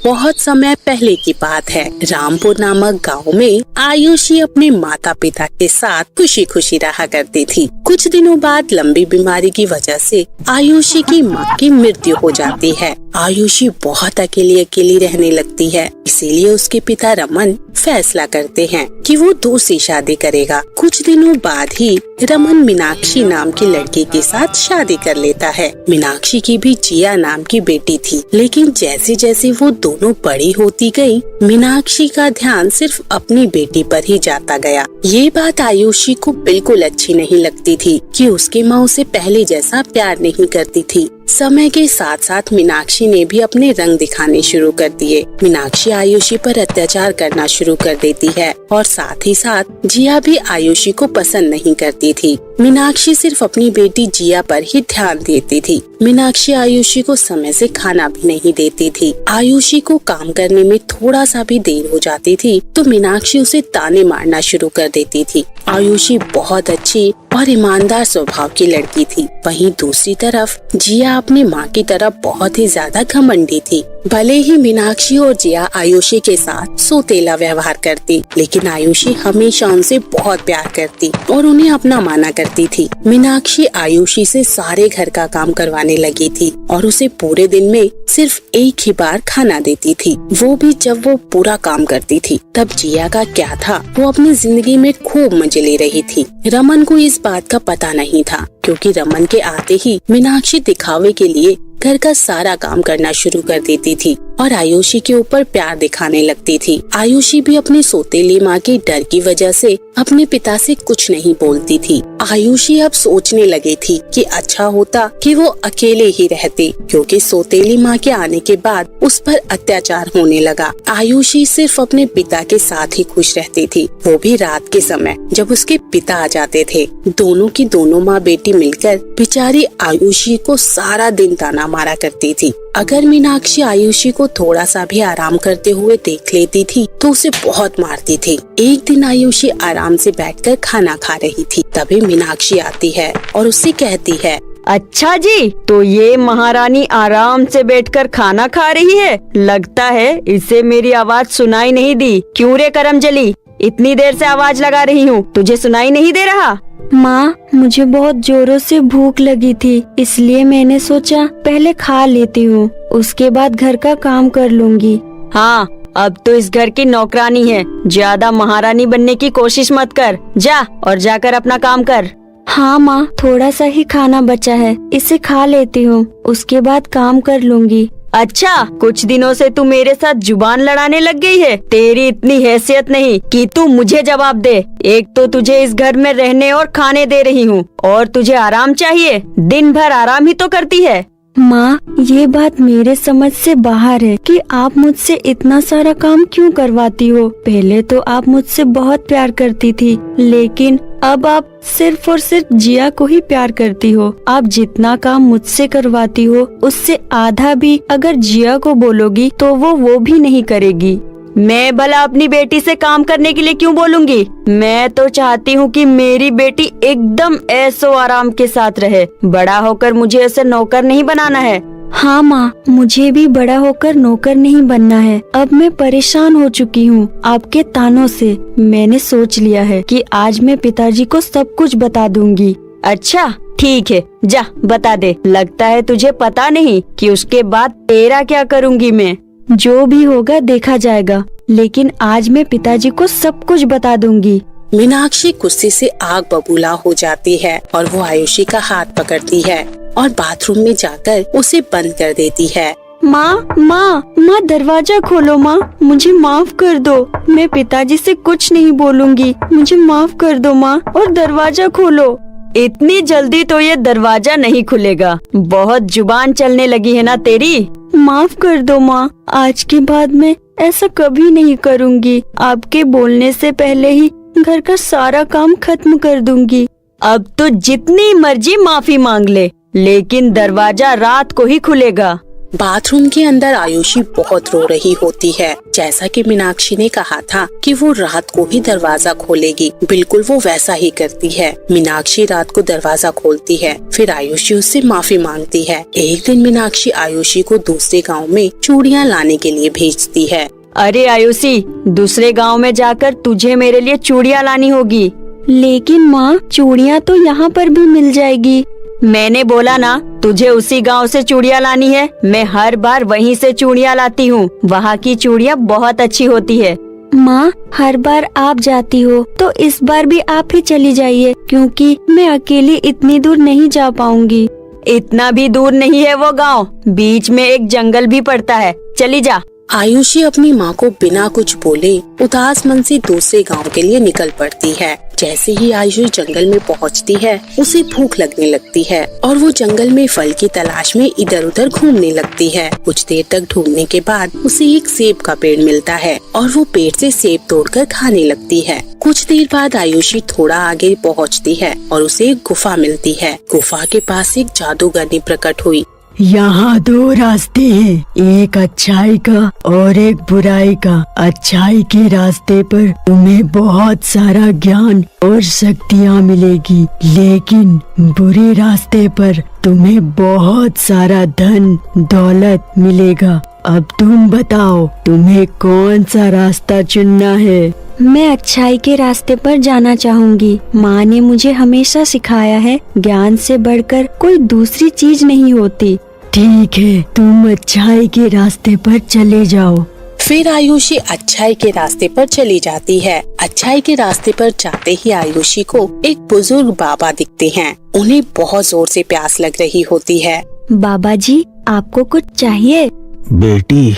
बहुत समय पहले की बात है। रामपुर नामक गांव में आयुषी अपने माता पिता के साथ खुशी खुशी रहा करती थी। कुछ दिनों बाद लंबी बीमारी की वजह से आयुषी की मां की मृत्यु हो जाती है। आयुषी बहुत अकेली अकेली रहने लगती है, इसीलिए उसके पिता रमन फैसला करते हैं कि वो दूसरी शादी करेगा। कुछ दिनों बाद ही रमन मीनाक्षी नाम की लड़की के साथ शादी कर लेता है। मीनाक्षी की भी जिया नाम की बेटी थी, लेकिन जैसे जैसे वो दोनों बड़ी होती गई, मीनाक्षी का ध्यान सिर्फ अपनी बेटी पर ही जाता गया। ये बात आयुषी को बिल्कुल अच्छी नहीं लगती थी कि उसकी माँ उसे पहले जैसा प्यार नहीं करती थी। समय के साथ साथ मीनाक्षी ने भी अपने रंग दिखाने शुरू कर दिए। मीनाक्षी आयुषी पर अत्याचार करना शुरू कर देती है और साथ ही साथ जिया भी आयुषी को पसंद नहीं करती थी। मीनाक्षी सिर्फ अपनी बेटी जिया पर ही ध्यान देती थी। मीनाक्षी आयुषी को समय से खाना भी नहीं देती थी। आयुषी को काम करने में थोड़ा सा भी देर हो जाती थी तो मीनाक्षी उसे ताने मारना शुरू कर देती थी। आयुषी बहुत अच्छी और ईमानदार स्वभाव की लड़की थी। वहीं दूसरी तरफ जिया अपनी माँ की तरह बहुत ही ज्यादा घमंडी थी। भले ही मीनाक्षी और जिया आयुषी के साथ सोतेला व्यवहार करती, लेकिन आयुषी हमेशा उनसे बहुत प्यार करती और उन्हें अपना माना करती थी। मीनाक्षी आयुषी से सारे घर का काम करवाने लगी थी और उसे पूरे दिन में सिर्फ एक ही बार खाना देती थी, वो भी जब वो पूरा काम करती थी। तब जिया का क्या था, वो अपनी जिंदगी में खूब मजे ले रही थी। रमन को इस बात का पता नहीं था, क्योंकि रमन के आते ही मीनाक्षी दिखावे के लिए घर का सारा काम करना शुरू कर देती थी और आयुषी के ऊपर प्यार दिखाने लगती थी। आयुषी भी अपनी सौतेली माँ के डर की वजह से अपने पिता से कुछ नहीं बोलती थी। आयुषी अब सोचने लगी थी कि अच्छा होता कि वो अकेले ही रहती, क्योंकि सौतेली माँ के आने के बाद उस पर अत्याचार होने लगा। आयुषी सिर्फ अपने पिता के साथ ही खुश रहती थी, वो भी रात के समय जब उसके पिता आ जाते थे। दोनों की दोनों माँ बेटी मिलकर बेचारी आयुषी को सारा दिन ताना मारा करती थी। अगर मीनाक्षी आयुषी को थोड़ा सा भी आराम करते हुए देख लेती थी तो उसे बहुत मारती थी। एक दिन आयुषी आराम से बैठकर खाना खा रही थी, तभी मीनाक्षी आती है और उससे कहती है, अच्छा जी, तो ये महारानी आराम से बैठकर खाना खा रही है। लगता है इसे मेरी आवाज सुनाई नहीं दी। क्यों रे करमजली, इतनी देर से आवाज लगा रही हूँ, तुझे सुनाई नहीं दे रहा? माँ, मुझे बहुत जोरों से भूख लगी थी, इसलिए मैंने सोचा पहले खा लेती हूँ, उसके बाद घर का काम कर लूँगी। हाँ, अब तो इस घर की नौकरानी है, ज्यादा महारानी बनने की कोशिश मत कर। जा और जाकर अपना काम कर। हाँ माँ, थोड़ा सा ही खाना बचा है, इसे खा लेती हूँ, उसके बाद काम कर लूँगी। अच्छा, कुछ दिनों से तू मेरे साथ जुबान लड़ाने लग गई है। तेरी इतनी हैसियत नहीं कि तू मुझे जवाब दे। एक तो तुझे इस घर में रहने और खाने दे रही हूँ और तुझे आराम चाहिए। दिन भर आराम ही तो करती है। माँ, ये बात मेरे समझ से बाहर है कि आप मुझसे इतना सारा काम क्यों करवाती हो। पहले तो आप मुझसे बहुत प्यार करती थी, लेकिन अब आप सिर्फ और सिर्फ जिया को ही प्यार करती हो। आप जितना काम मुझसे करवाती हो, उससे आधा भी अगर जिया को बोलोगी तो वो भी नहीं करेगी। मैं भला अपनी बेटी से काम करने के लिए क्यों बोलूंगी? मैं तो चाहती हूँ कि मेरी बेटी एकदम ऐशो आराम के साथ रहे। बड़ा होकर मुझे ऐसे नौकर नहीं बनाना है। हाँ माँ, मुझे भी बड़ा होकर नौकर नहीं बनना है। अब मैं परेशान हो चुकी हूँ आपके तानों से। मैंने सोच लिया है कि आज मैं पिताजी को सब कुछ बता दूंगी। अच्छा ठीक है, जा बता दे। लगता है तुझे पता नहीं कि उसके बाद तेरा क्या करूँगी मैं। जो भी होगा देखा जाएगा, लेकिन आज मैं पिताजी को सब कुछ बता दूंगी। मीनाक्षी गुस्से से आग बबूला हो जाती है और वो आयुषी का हाथ पकड़ती है और बाथरूम में जाकर उसे बंद कर देती है। माँ, दरवाजा खोलो माँ, मुझे माफ कर दो। मैं पिताजी से कुछ नहीं बोलूंगी, मुझे माफ कर दो माँ, और दरवाजा खोलो। इतनी जल्दी तो ये दरवाजा नहीं खुलेगा। बहुत जुबान चलने लगी है ना तेरी। माफ कर दो माँ, आज के बाद मैं ऐसा कभी नहीं करूँगी। आपके बोलने से पहले ही घर का सारा काम खत्म कर दूंगी। अब तो जितनी मर्जी माफी मांग ले, लेकिन दरवाजा रात को ही खुलेगा। बाथरूम के अंदर आयुषी बहुत रो रही होती है। जैसा कि मीनाक्षी ने कहा था कि वो रात को ही दरवाजा खोलेगी, बिल्कुल वो वैसा ही करती है। मीनाक्षी रात को दरवाजा खोलती है, फिर आयुषी उससे माफी मांगती है। एक दिन मीनाक्षी आयुषी को दूसरे गाँव में चूड़ियाँ लाने के लिए भेजती है। अरे आयुषी, दूसरे गांव में जाकर तुझे मेरे लिए चूड़ियाँ लानी होगी। लेकिन माँ, चूड़ियाँ तो यहाँ पर भी मिल जाएगी। मैंने बोला ना, तुझे उसी गांव से चूड़ियाँ लानी है। मैं हर बार वहीं से चूड़ियाँ लाती हूँ। वहाँ की चूड़ियाँ बहुत अच्छी होती है। माँ, हर बार आप जाती हो तो इस बार भी आप ही चली जाइए, क्योंकि मैं अकेली इतनी दूर नहीं जा पाऊंगी। इतना भी दूर नहीं है वो गांव, बीच में एक जंगल भी पड़ता है, चली जा। आयुषी अपनी माँ को बिना कुछ बोले उदास मन से दूसरे गांव के लिए निकल पड़ती है। जैसे ही आयुषी जंगल में पहुँचती है, उसे भूख लगने लगती है और वो जंगल में फल की तलाश में इधर उधर घूमने लगती है। कुछ देर तक ढूंढने के बाद उसे एक सेब का पेड़ मिलता है और वो पेड़ से सेब तोड़कर खाने लगती है। कुछ देर बाद आयुषी थोड़ा आगे पहुँचती है और उसे एक गुफा मिलती है। गुफा के पास एक जादूगरनी प्रकट हुई। यहाँ दो रास्ते हैं, एक अच्छाई का और एक बुराई का। अच्छाई के रास्ते पर तुम्हें बहुत सारा ज्ञान और शक्तियाँ मिलेगी, लेकिन बुरे रास्ते पर तुम्हें बहुत सारा धन दौलत मिलेगा। अब तुम बताओ, तुम्हें कौन सा रास्ता चुनना है? मैं अच्छाई के रास्ते पर जाना चाहूँगी। माँ ने मुझे हमेशा सिखाया है, ज्ञान से बढ़कर कोई दूसरी चीज नहीं होती। ठीक है, तुम अच्छाई के रास्ते पर चले जाओ। फिर आयुषी अच्छाई के रास्ते पर चली जाती है। अच्छाई के रास्ते पर जाते ही आयुषी को एक बुजुर्ग बाबा दिखते हैं। उन्हें बहुत जोर से प्यास लग रही होती है। बाबा जी, आपको कुछ चाहिए? बेटी,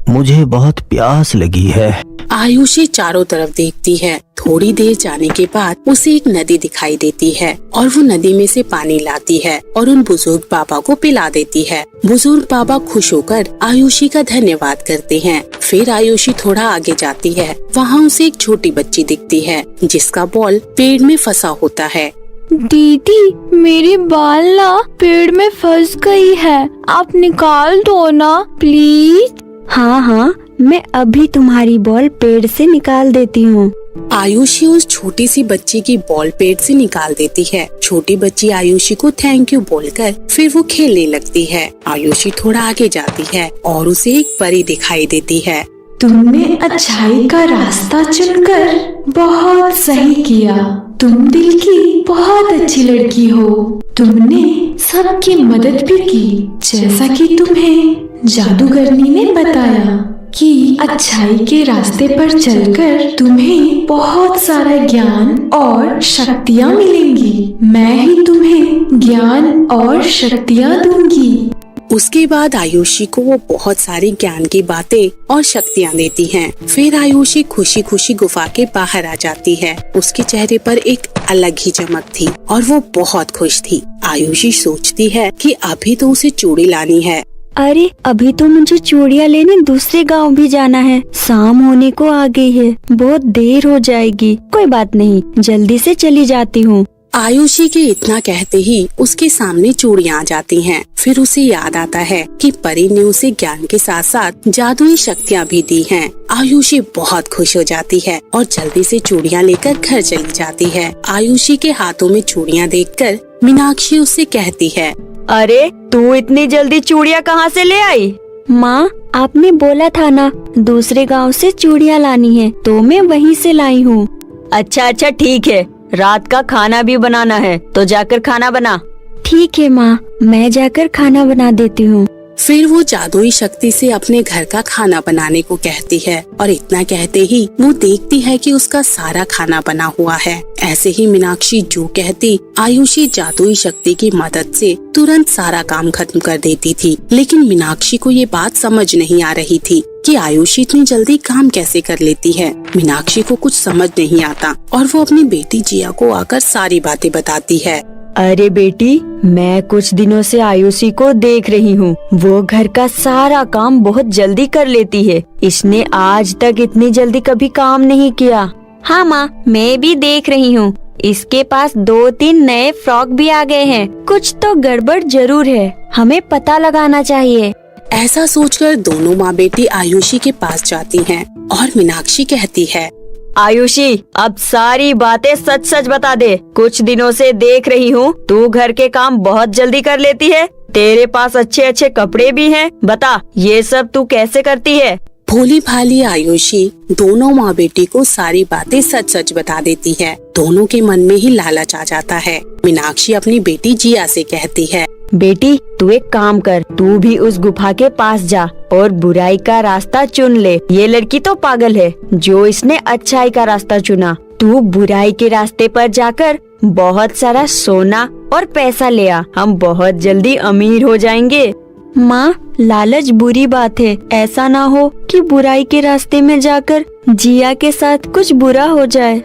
मुझे बहुत प्यास लगी है। आयुषी चारों तरफ देखती है। थोड़ी देर जाने के बाद उसे एक नदी दिखाई देती है और वो नदी में से पानी लाती है और उन बुजुर्ग बाबा को पिला देती है। बुजुर्ग बाबा खुश होकर आयुषी का धन्यवाद करते हैं। फिर आयुषी थोड़ा आगे जाती है। वहाँ उसे एक छोटी बच्ची दिखती है जिसका बॉल पेड़ में फंसा होता है। दीदी, मेरी बाल ना पेड़ में फंस गई है, आप निकाल दो ना प्लीज। हाँ हाँ, मैं अभी तुम्हारी बॉल पेड़ से निकाल देती हूँ। आयुषी उस छोटी सी बच्ची की बॉल पेड़ से निकाल देती है। छोटी बच्ची आयुषी को थैंक यू बोलकर फिर वो खेलने लगती है। आयुषी थोड़ा आगे जाती है और उसे एक परी दिखाई देती है। तुमने अच्छाई का रास्ता चुनकर बहुत सही किया। तुम दिल की बहुत अच्छी लड़की हो। तुमने सबकी मदद भी की, जैसा कि तुम्हें जादूगरनी ने बताया कि अच्छाई के रास्ते पर चलकर तुम्हें बहुत सारा ज्ञान और शक्तियाँ मिलेंगी। मैं ही तुम्हें ज्ञान और शक्तियाँ दूंगी। उसके बाद आयुषी को वो बहुत सारी ज्ञान की बातें और शक्तियाँ देती हैं। फिर आयुषी खुशी खुशी गुफा के बाहर आ जाती है। उसके चेहरे पर एक अलग ही चमक थी और वो बहुत खुश थी। आयुषी सोचती है कि अभी तो उसे चूड़ी लानी है। अरे, अभी तो मुझे चूड़ियाँ लेने दूसरे गांव भी जाना है। शाम होने को आ गई है, बहुत देर हो जाएगी। कोई बात नहीं, जल्दी से चली जाती हूँ। आयुषी के इतना कहते ही उसके सामने चूड़ियाँ आ जाती हैं। फिर उसे याद आता है कि परी ने उसे ज्ञान के साथ साथ जादुई शक्तियाँ भी दी हैं। आयुषी बहुत खुश हो जाती है और जल्दी से चूड़ियाँ लेकर घर चली जाती है। आयुषी के हाथों में चूड़ियाँ देखकर मीनाक्षी उससे कहती है, अरे, तू इतनी जल्दी चूड़ियाँ कहाँ से ले आई? माँ, आपने बोला था ना दूसरे गांव से चूड़ियाँ लानी है, तो मैं वहीं से लाई हूँ। अच्छा अच्छा, ठीक है। रात का खाना भी बनाना है, तो जाकर खाना बना। ठीक है माँ, मैं जाकर खाना बना देती हूँ। फिर वो जादुई शक्ति से अपने घर का खाना बनाने को कहती है और इतना कहते ही वो देखती है कि उसका सारा खाना बना हुआ है। ऐसे ही मीनाक्षी जो कहती, आयुषी जादुई शक्ति की मदद से तुरंत सारा काम खत्म कर देती थी। लेकिन मीनाक्षी को ये बात समझ नहीं आ रही थी कि आयुषी इतनी जल्दी काम कैसे कर लेती है। मीनाक्षी को कुछ समझ नहीं आता और वो अपनी बेटी जिया को आकर सारी बातें बताती है। अरे बेटी, मैं कुछ दिनों से आयुषी को देख रही हूँ। वो घर का सारा काम बहुत जल्दी कर लेती है। इसने आज तक इतनी जल्दी कभी काम नहीं किया। हाँ माँ, मैं भी देख रही हूँ। इसके पास 2-3 नए फ्रॉक भी आ गए हैं। कुछ तो गड़बड़ जरूर है, हमें पता लगाना चाहिए। ऐसा सोचकर दोनों माँ बेटी आयुषी के पास जाती हैं और मीनाक्षी कहती है, आयुषी, अब सारी बातें सच सच बता दे। कुछ दिनों से देख रही हूँ तू घर के काम बहुत जल्दी कर लेती है। तेरे पास अच्छे अच्छे कपड़े भी हैं। बता, ये सब तू कैसे करती है? भोली भाली आयुषी दोनों माँ बेटी को सारी बातें सच सच बता देती है। दोनों के मन में ही लालच आ जाता है। मीनाक्षी अपनी बेटी जिया से कहती है, बेटी, तू एक काम कर, तू भी उस गुफा के पास जा और बुराई का रास्ता चुन ले। ये लड़की तो पागल है जो इसने अच्छाई का रास्ता चुना। तू बुराई के रास्ते पर जाकर बहुत सारा सोना और पैसा ले आ। हम बहुत जल्दी अमीर हो जाएंगे। माँ, लालच बुरी बात है। ऐसा ना हो कि बुराई के रास्ते में जाकर जिया के साथ कुछ बुरा हो जाए।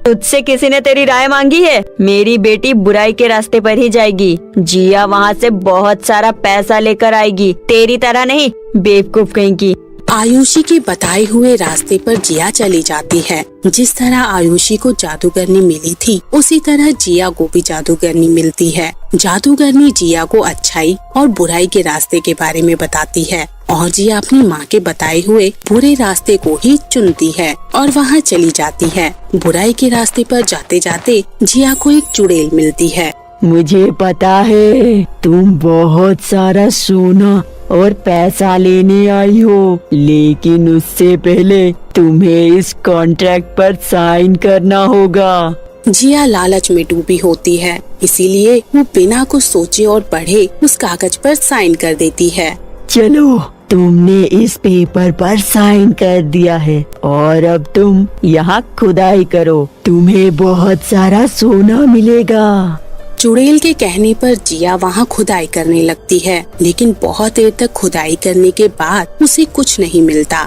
तुझसे किसी ने तेरी राय मांगी है? मेरी बेटी बुराई के रास्ते पर ही जाएगी। जिया वहाँ से बहुत सारा पैसा लेकर आएगी, तेरी तरह नहीं, बेवकूफ कहीं की। आयुषी के बताए हुए रास्ते पर जिया चली जाती है। जिस तरह आयुषी को जादूगरनी मिली थी, उसी तरह जिया को भी जादूगरनी मिलती है। जादूगरनी जिया को अच्छाई और बुराई के रास्ते के बारे में बताती है और जिया अपनी माँ के बताए हुए बुरे रास्ते को ही चुनती है और वहाँ चली जाती है। बुराई के रास्ते पर जाते जाते जिया को एक चुड़ैल मिलती है। मुझे पता है तुम बहुत सारा सोना और पैसा लेने आई हो, लेकिन उससे पहले तुम्हें इस कॉन्ट्रैक्ट पर साइन करना होगा। जिया लालच में डूबी होती है, इसीलिए वो बिना कुछ सोचे और पढ़े उस कागज पर साइन कर देती है। चलो, तुमने इस पेपर पर साइन कर दिया है और अब तुम यहाँ खुदाई करो, तुम्हें बहुत सारा सोना मिलेगा। चुड़ैल के कहने पर जिया वहाँ खुदाई करने लगती है, लेकिन बहुत देर तक खुदाई करने के बाद उसे कुछ नहीं मिलता।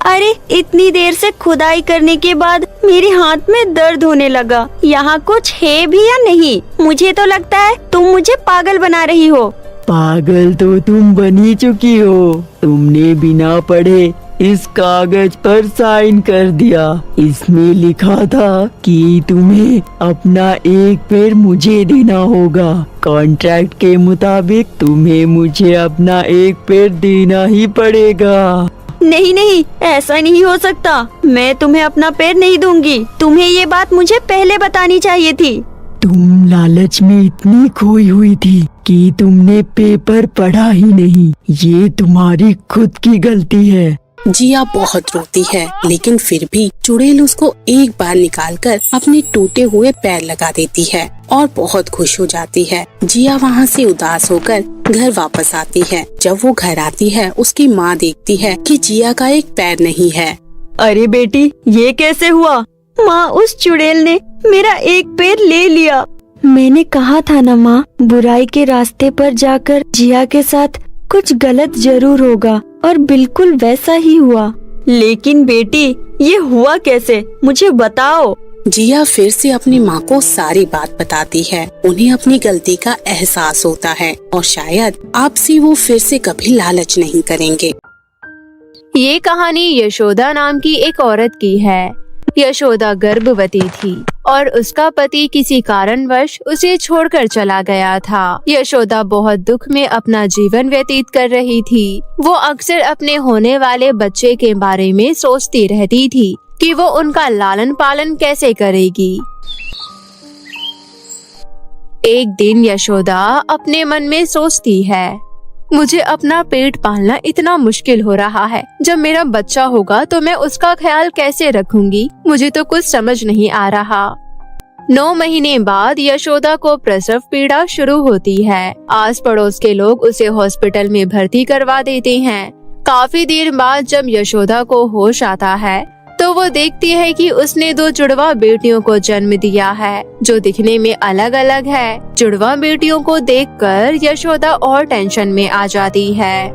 अरे, इतनी देर से खुदाई करने के बाद मेरे हाथ में दर्द होने लगा। यहाँ कुछ है भी या नहीं? मुझे तो लगता है तुम मुझे पागल बना रही हो। पागल तो तुम बनी चुकी हो। तुमने बिना पढ़े इस कागज पर साइन कर दिया। इसमें लिखा था कि तुम्हें अपना एक पैर मुझे देना होगा। कॉन्ट्रैक्ट के मुताबिक तुम्हें मुझे अपना एक पैर देना ही पड़ेगा। नहीं नहीं, ऐसा नहीं हो सकता। मैं तुम्हें अपना पैर नहीं दूंगी। तुम्हें ये बात मुझे पहले बतानी चाहिए थी। तुम लालच में इतनी खोई हुई थी कि तुमने पेपर पढ़ा ही नहीं। ये तुम्हारी खुद की गलती है। जिया बहुत रोती है, लेकिन फिर भी चुड़ैल उसको एक बार निकालकर अपने टूटे हुए पैर लगा देती है और बहुत खुश हो जाती है। जिया वहाँ से उदास होकर घर वापस आती है। जब वो घर आती है, उसकी माँ देखती है कि जिया का एक पैर नहीं है। अरे बेटी, ये कैसे हुआ? माँ, उस चुड़ैल ने मेरा एक पैर ले लिया। मैंने कहा था ना माँ, बुराई के रास्ते पर जाकर जिया के साथ कुछ गलत जरूर होगा, और बिल्कुल वैसा ही हुआ। लेकिन बेटी, ये हुआ कैसे? मुझे बताओ। जिया फिर से अपनी माँ को सारी बात बताती है। उन्हें अपनी गलती का एहसास होता है और शायद अब से वो फिर से कभी लालच नहीं करेंगे। ये कहानी यशोदा नाम की एक औरत की है। यशोदा गर्भवती थी और उसका पति किसी कारणवश उसे छोड़कर चला गया था। यशोदा बहुत दुख में अपना जीवन व्यतीत कर रही थी। वो अक्सर अपने होने वाले बच्चे के बारे में सोचती रहती थी कि वो उनका लालन पालन कैसे करेगी। एक दिन यशोदा अपने मन में सोचती है, मुझे अपना पेट पालना इतना मुश्किल हो रहा है। जब मेरा बच्चा होगा तो मैं उसका ख्याल कैसे रखूंगी? मुझे तो कुछ समझ नहीं आ रहा। 9 महीने बाद यशोदा को प्रसव पीड़ा शुरू होती है। आस पड़ोस के लोग उसे हॉस्पिटल में भर्ती करवा देते हैं। काफी देर बाद जब यशोदा को होश आता है तो वो देखती है कि उसने 2 जुड़वा बेटियों को जन्म दिया है, जो दिखने में अलग अलग है। जुड़वा बेटियों को देखकर यशोदा और टेंशन में आ जाती है।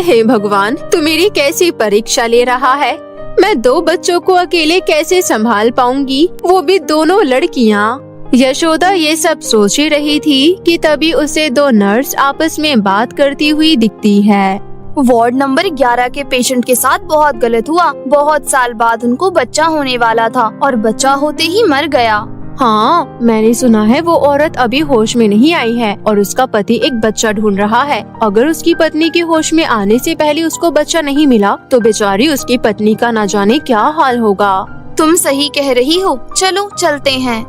हे भगवान, तू मेरी कैसी परीक्षा ले रहा है? मैं 2 बच्चों को अकेले कैसे संभाल पाऊंगी, वो भी दोनों लड़कियाँ। यशोदा ये सब सोच ही रही थी कि तभी उसे 2 नर्स आपस में बात करती हुई दिखती है। वार्ड नंबर 11 के पेशेंट के साथ बहुत गलत हुआ। बहुत साल बाद उनको बच्चा होने वाला था और बच्चा होते ही मर गया। हाँ, मैंने सुना है वो औरत अभी होश में नहीं आई है और उसका पति एक बच्चा ढूंढ रहा है। अगर उसकी पत्नी के होश में आने से पहले उसको बच्चा नहीं मिला तो बेचारी उसकी पत्नी का न जाने क्या हाल होगा। तुम सही कह रही हो, चलो चलते हैं।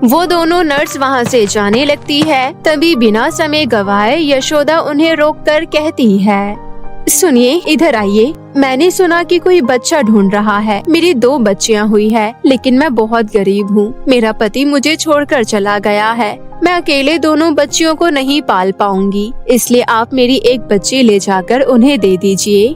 वो दोनों नर्स वहाँ से जाने लगती है। तभी बिना समय गवाए यशोदा उन्हें रोककर कहती है, सुनिए, इधर आइए। मैंने सुना कि कोई बच्चा ढूंढ रहा है। मेरी 2 बच्चियां हुई है, लेकिन मैं बहुत गरीब हूँ। मेरा पति मुझे छोड़कर चला गया है। मैं अकेले दोनों बच्चियों को नहीं पाल पाऊंगी, इसलिए आप मेरी एक बच्ची ले जाकर उन्हें दे दीजिए।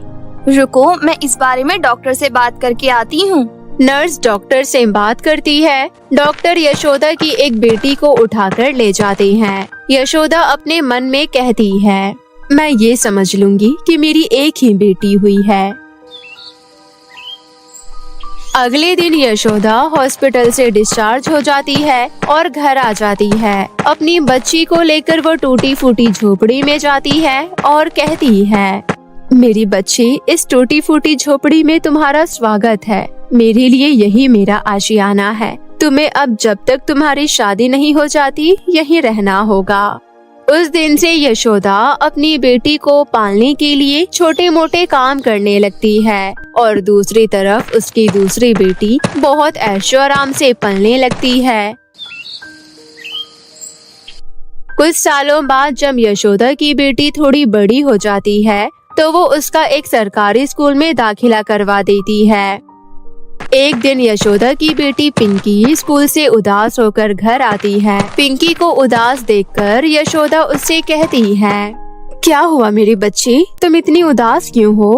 रुको, मैं इस बारे में डॉक्टर से बात करके आती हूँ। नर्स डॉक्टर से बात करती है। डॉक्टर यशोदा की एक बेटी को उठाकर ले जाते हैं। यशोदा अपने मन में कहती है, मैं ये समझ लूंगी कि मेरी एक ही बेटी हुई है। अगले दिन यशोदा हॉस्पिटल से डिस्चार्ज हो जाती है और घर आ जाती है। अपनी बच्ची को लेकर वो टूटी फूटी झोपड़ी में जाती है और कहती है, मेरी बच्ची, इस टूटी फूटी झोपड़ी में तुम्हारा स्वागत है। मेरे लिए यही मेरा आशियाना है। तुम्हें अब जब तक तुम्हारी शादी नहीं हो जाती यहीं रहना होगा। उस दिन से यशोदा अपनी बेटी को पालने के लिए छोटे मोटे काम करने लगती है और दूसरी तरफ उसकी दूसरी बेटी बहुत ऐशो आराम से पलने लगती है। कुछ सालों बाद जब यशोदा की बेटी थोड़ी बड़ी हो जाती है तो वो उसका एक सरकारी स्कूल में दाखिला करवा देती है। एक दिन यशोदा की बेटी पिंकी स्कूल से उदास होकर घर आती है। पिंकी को उदास देखकर यशोदा उससे कहती है, क्या हुआ मेरी बच्ची, तुम इतनी उदास क्यों हो?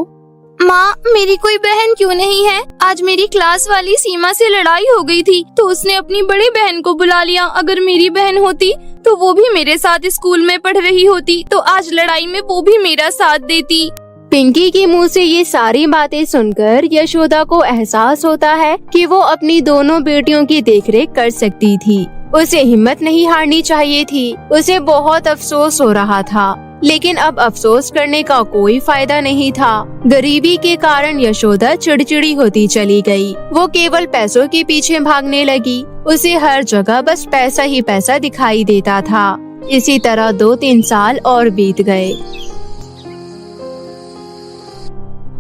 माँ, मेरी कोई बहन क्यों नहीं है? आज मेरी क्लास वाली सीमा से लड़ाई हो गई थी तो उसने अपनी बड़ी बहन को बुला लिया। अगर मेरी बहन होती तो वो भी मेरे साथ स्कूल में पढ़ रही होती तो आज लड़ाई में वो भी मेरा साथ देती। पिंकी के मुंह से ये सारी बातें सुनकर यशोदा को एहसास होता है कि वो अपनी दोनों बेटियों की देखरेख कर सकती थी। उसे हिम्मत नहीं हारनी चाहिए थी। उसे बहुत अफसोस हो रहा था, लेकिन अब अफसोस करने का कोई फायदा नहीं था। गरीबी के कारण यशोदा चिड़चिड़ी होती चली गई। वो केवल पैसों के पीछे भागने लगी। उसे हर जगह बस पैसा ही पैसा दिखाई देता था। इसी तरह 2-3 साल और बीत गए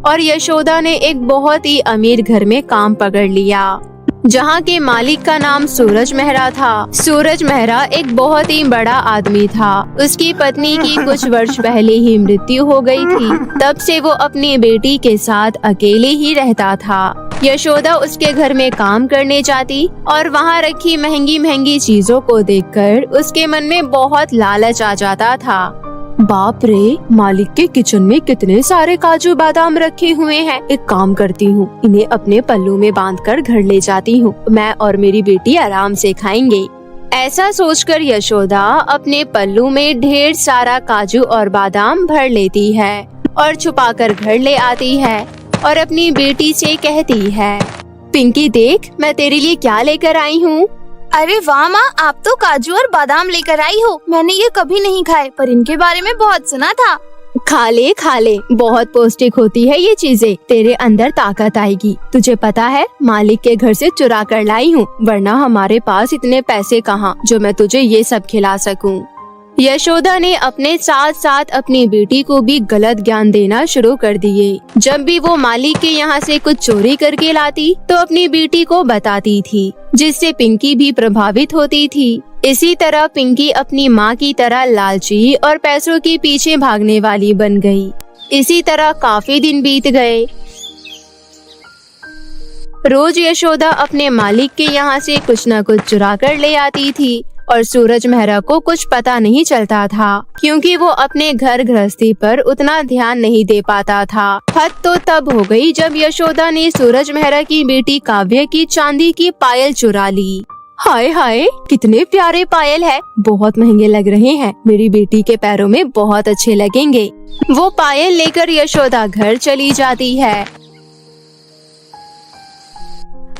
और यशोदा ने एक बहुत ही अमीर घर में काम पकड़ लिया, जहाँ के मालिक का नाम सूरज मेहरा था। सूरज मेहरा एक बहुत ही बड़ा आदमी था। उसकी पत्नी की कुछ वर्ष पहले ही मृत्यु हो गई थी। तब से वो अपनी बेटी के साथ अकेले ही रहता था। यशोदा उसके घर में काम करने जाती और वहाँ रखी महंगी महंगी चीजों को देखकर उसके मन में बहुत लालच आ जाता था। बाप रे, मालिक के किचन में कितने सारे काजू बादाम रखे हुए हैं। एक काम करती हूँ, इन्हें अपने पल्लू में बांधकर घर ले जाती हूँ। मैं और मेरी बेटी आराम से खाएंगे। ऐसा सोचकर यशोदा अपने पल्लू में ढेर सारा काजू और बादाम भर लेती है और छुपाकर घर ले आती है और अपनी बेटी से कहती है, पिंकी देख, मैं तेरे लिए क्या लेकर आई हूँ। अरे वाह माँ, आप तो काजू और बादाम लेकर आई हो। मैंने ये कभी नहीं खाए, पर इनके बारे में बहुत सुना था। खा ले, बहुत पौष्टिक होती है ये चीजें। तेरे अंदर ताकत आएगी। तुझे पता है, मालिक के घर से चुरा कर लाई हूँ, वरना हमारे पास इतने पैसे कहाँ जो मैं तुझे ये सब खिला सकूँ। यशोदा ने अपने साथ साथ अपनी बेटी को भी गलत ज्ञान देना शुरू कर दिए। जब भी वो मालिक के यहाँ से कुछ चोरी करके लाती तो अपनी बेटी को बताती थी, जिससे पिंकी भी प्रभावित होती थी। इसी तरह पिंकी अपनी माँ की तरह लालची और पैसों के पीछे भागने वाली बन गई। इसी तरह काफी दिन बीत गए। रोज यशोदा अपने मालिक के यहाँ से कुछ न कुछ चुरा कर ले आती थी और सूरज मेहरा को कुछ पता नहीं चलता था, क्योंकि वो अपने घर गृहस्थी पर उतना ध्यान नहीं दे पाता था। हद तो तब हो गई जब यशोदा ने सूरज मेहरा की बेटी काव्य की चांदी की पायल चुरा ली। हाय हाय, कितने प्यारे पायल है, बहुत महंगे लग रहे हैं। मेरी बेटी के पैरों में बहुत अच्छे लगेंगे। वो पायल लेकर यशोदा घर चली जाती है।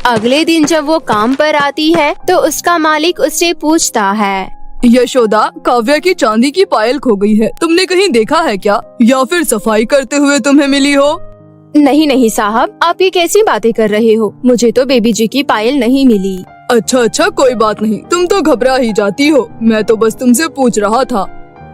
अगले दिन जब वो काम पर आती है तो उसका मालिक उससे पूछता है, यशोदा, काव्या की चांदी की पायल खो गई है, तुमने कहीं देखा है क्या, या फिर सफाई करते हुए तुम्हें मिली हो? नहीं साहब, आप ये कैसी बातें कर रहे हो, मुझे तो बेबी जी की पायल नहीं मिली। अच्छा, कोई बात नहीं, तुम तो घबरा ही जाती हो, मैं तो बस तुमसे पूछ रहा था।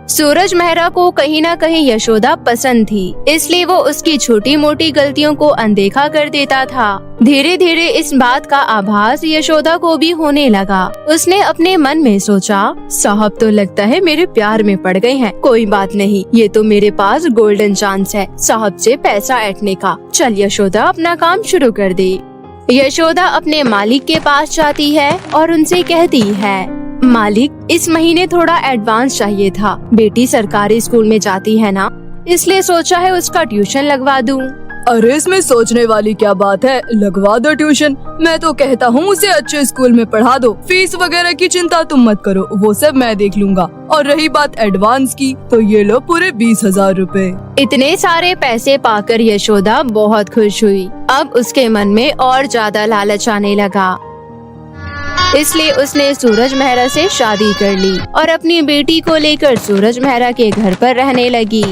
सूरज मेहरा को कहीं न कहीं यशोदा पसंद थी, इसलिए वो उसकी छोटी मोटी गलतियों को अनदेखा कर देता था। धीरे धीरे इस बात का आभास यशोदा को भी होने लगा। उसने अपने मन में सोचा, साहब तो लगता है मेरे प्यार में पड़ गए हैं। कोई बात नहीं, ये तो मेरे पास गोल्डन चांस है साहब से पैसा ऐंठने का। चल यशोदा, अपना काम शुरू कर दे। यशोदा अपने मालिक के पास जाती है और उनसे कहती है, मालिक, इस महीने थोड़ा एडवांस चाहिए था। बेटी सरकारी स्कूल में जाती है ना, इसलिए सोचा है उसका ट्यूशन लगवा दूं। अरे इसमें सोचने वाली क्या बात है, लगवा दो ट्यूशन। मैं तो कहता हूँ उसे अच्छे स्कूल में पढ़ा दो। फीस वगैरह की चिंता तुम मत करो, वो सब मैं देख लूँगा। और रही बात एडवांस की, तो ये लो पूरे 20,000 रुपए। इतने सारे पैसे पाकर यशोदा बहुत खुश हुई। अब उसके मन में और ज्यादा लालच आने लगा, इसलिए उसने सूरज मेहरा से शादी कर ली और अपनी बेटी को लेकर सूरज मेहरा के घर पर रहने लगी।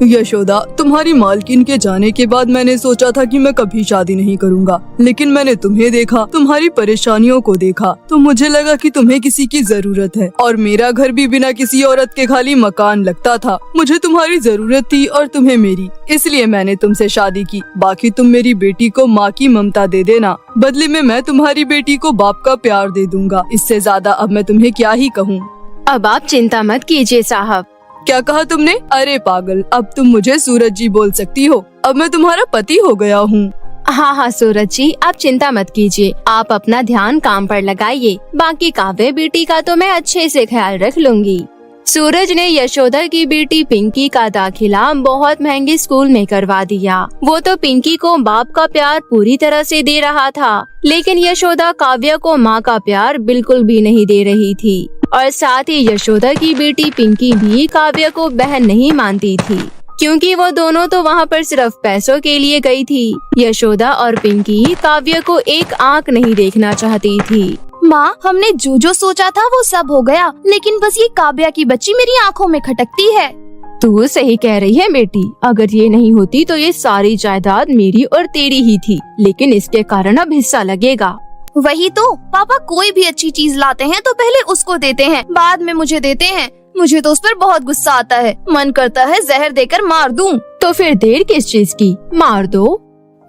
यशोदा, तुम्हारी मालकिन के जाने के बाद मैंने सोचा था कि मैं कभी शादी नहीं करूंगा, लेकिन मैंने तुम्हें देखा, तुम्हारी परेशानियों को देखा, तो मुझे लगा कि तुम्हें किसी की जरूरत है। और मेरा घर भी बिना किसी औरत के खाली मकान लगता था। मुझे तुम्हारी जरूरत थी और तुम्हें मेरी, इसलिए मैंने तुमसे शादी की। बाकी तुम मेरी बेटी को माँ की ममता दे देना, बदले में मैं तुम्हारी बेटी को बाप का प्यार दे दूंगा। इससे ज्यादा अब मैं तुम्हें क्या ही कहूँ। अब आप चिंता मत कीजिए साहब। क्या कहा तुमने? अरे पागल, अब तुम मुझे सूरज जी बोल सकती हो। अब मैं तुम्हारा पति हो गया हूँ। हाँ सूरज जी, आप चिंता मत कीजिए। आप अपना ध्यान काम पर लगाइए। बाकी काव्य बेटी का तो मैं अच्छे से ख्याल रख लूंगी। सूरज ने यशोदा की बेटी पिंकी का दाखिला बहुत महंगे स्कूल में करवा दिया। वो तो पिंकी को बाप का प्यार पूरी तरह से दे रहा था, लेकिन यशोदा काव्य को माँ का प्यार बिल्कुल भी नहीं दे रही थी। और साथ ही यशोदा की बेटी पिंकी भी काव्य को बहन नहीं मानती थी, क्योंकि वो दोनों तो वहाँ पर सिर्फ पैसों के लिए गई थी। यशोदा और पिंकी काव्य को एक आंख नहीं देखना चाहती थी। माँ, हमने जो जो सोचा था वो सब हो गया, लेकिन बस ये काव्या की बच्ची मेरी आँखों में खटकती है। तू सही कह रही है बेटी, अगर ये नहीं होती तो ये सारी जायदाद मेरी और तेरी ही थी, लेकिन इसके कारण अब हिस्सा लगेगा। वही तो, पापा कोई भी अच्छी चीज लाते हैं तो पहले उसको देते हैं, बाद में मुझे देते हैं। मुझे तो उस पर बहुत गुस्सा आता है, मन करता है जहर देकर मार दूं। तो फिर देर किस चीज की, मार दो।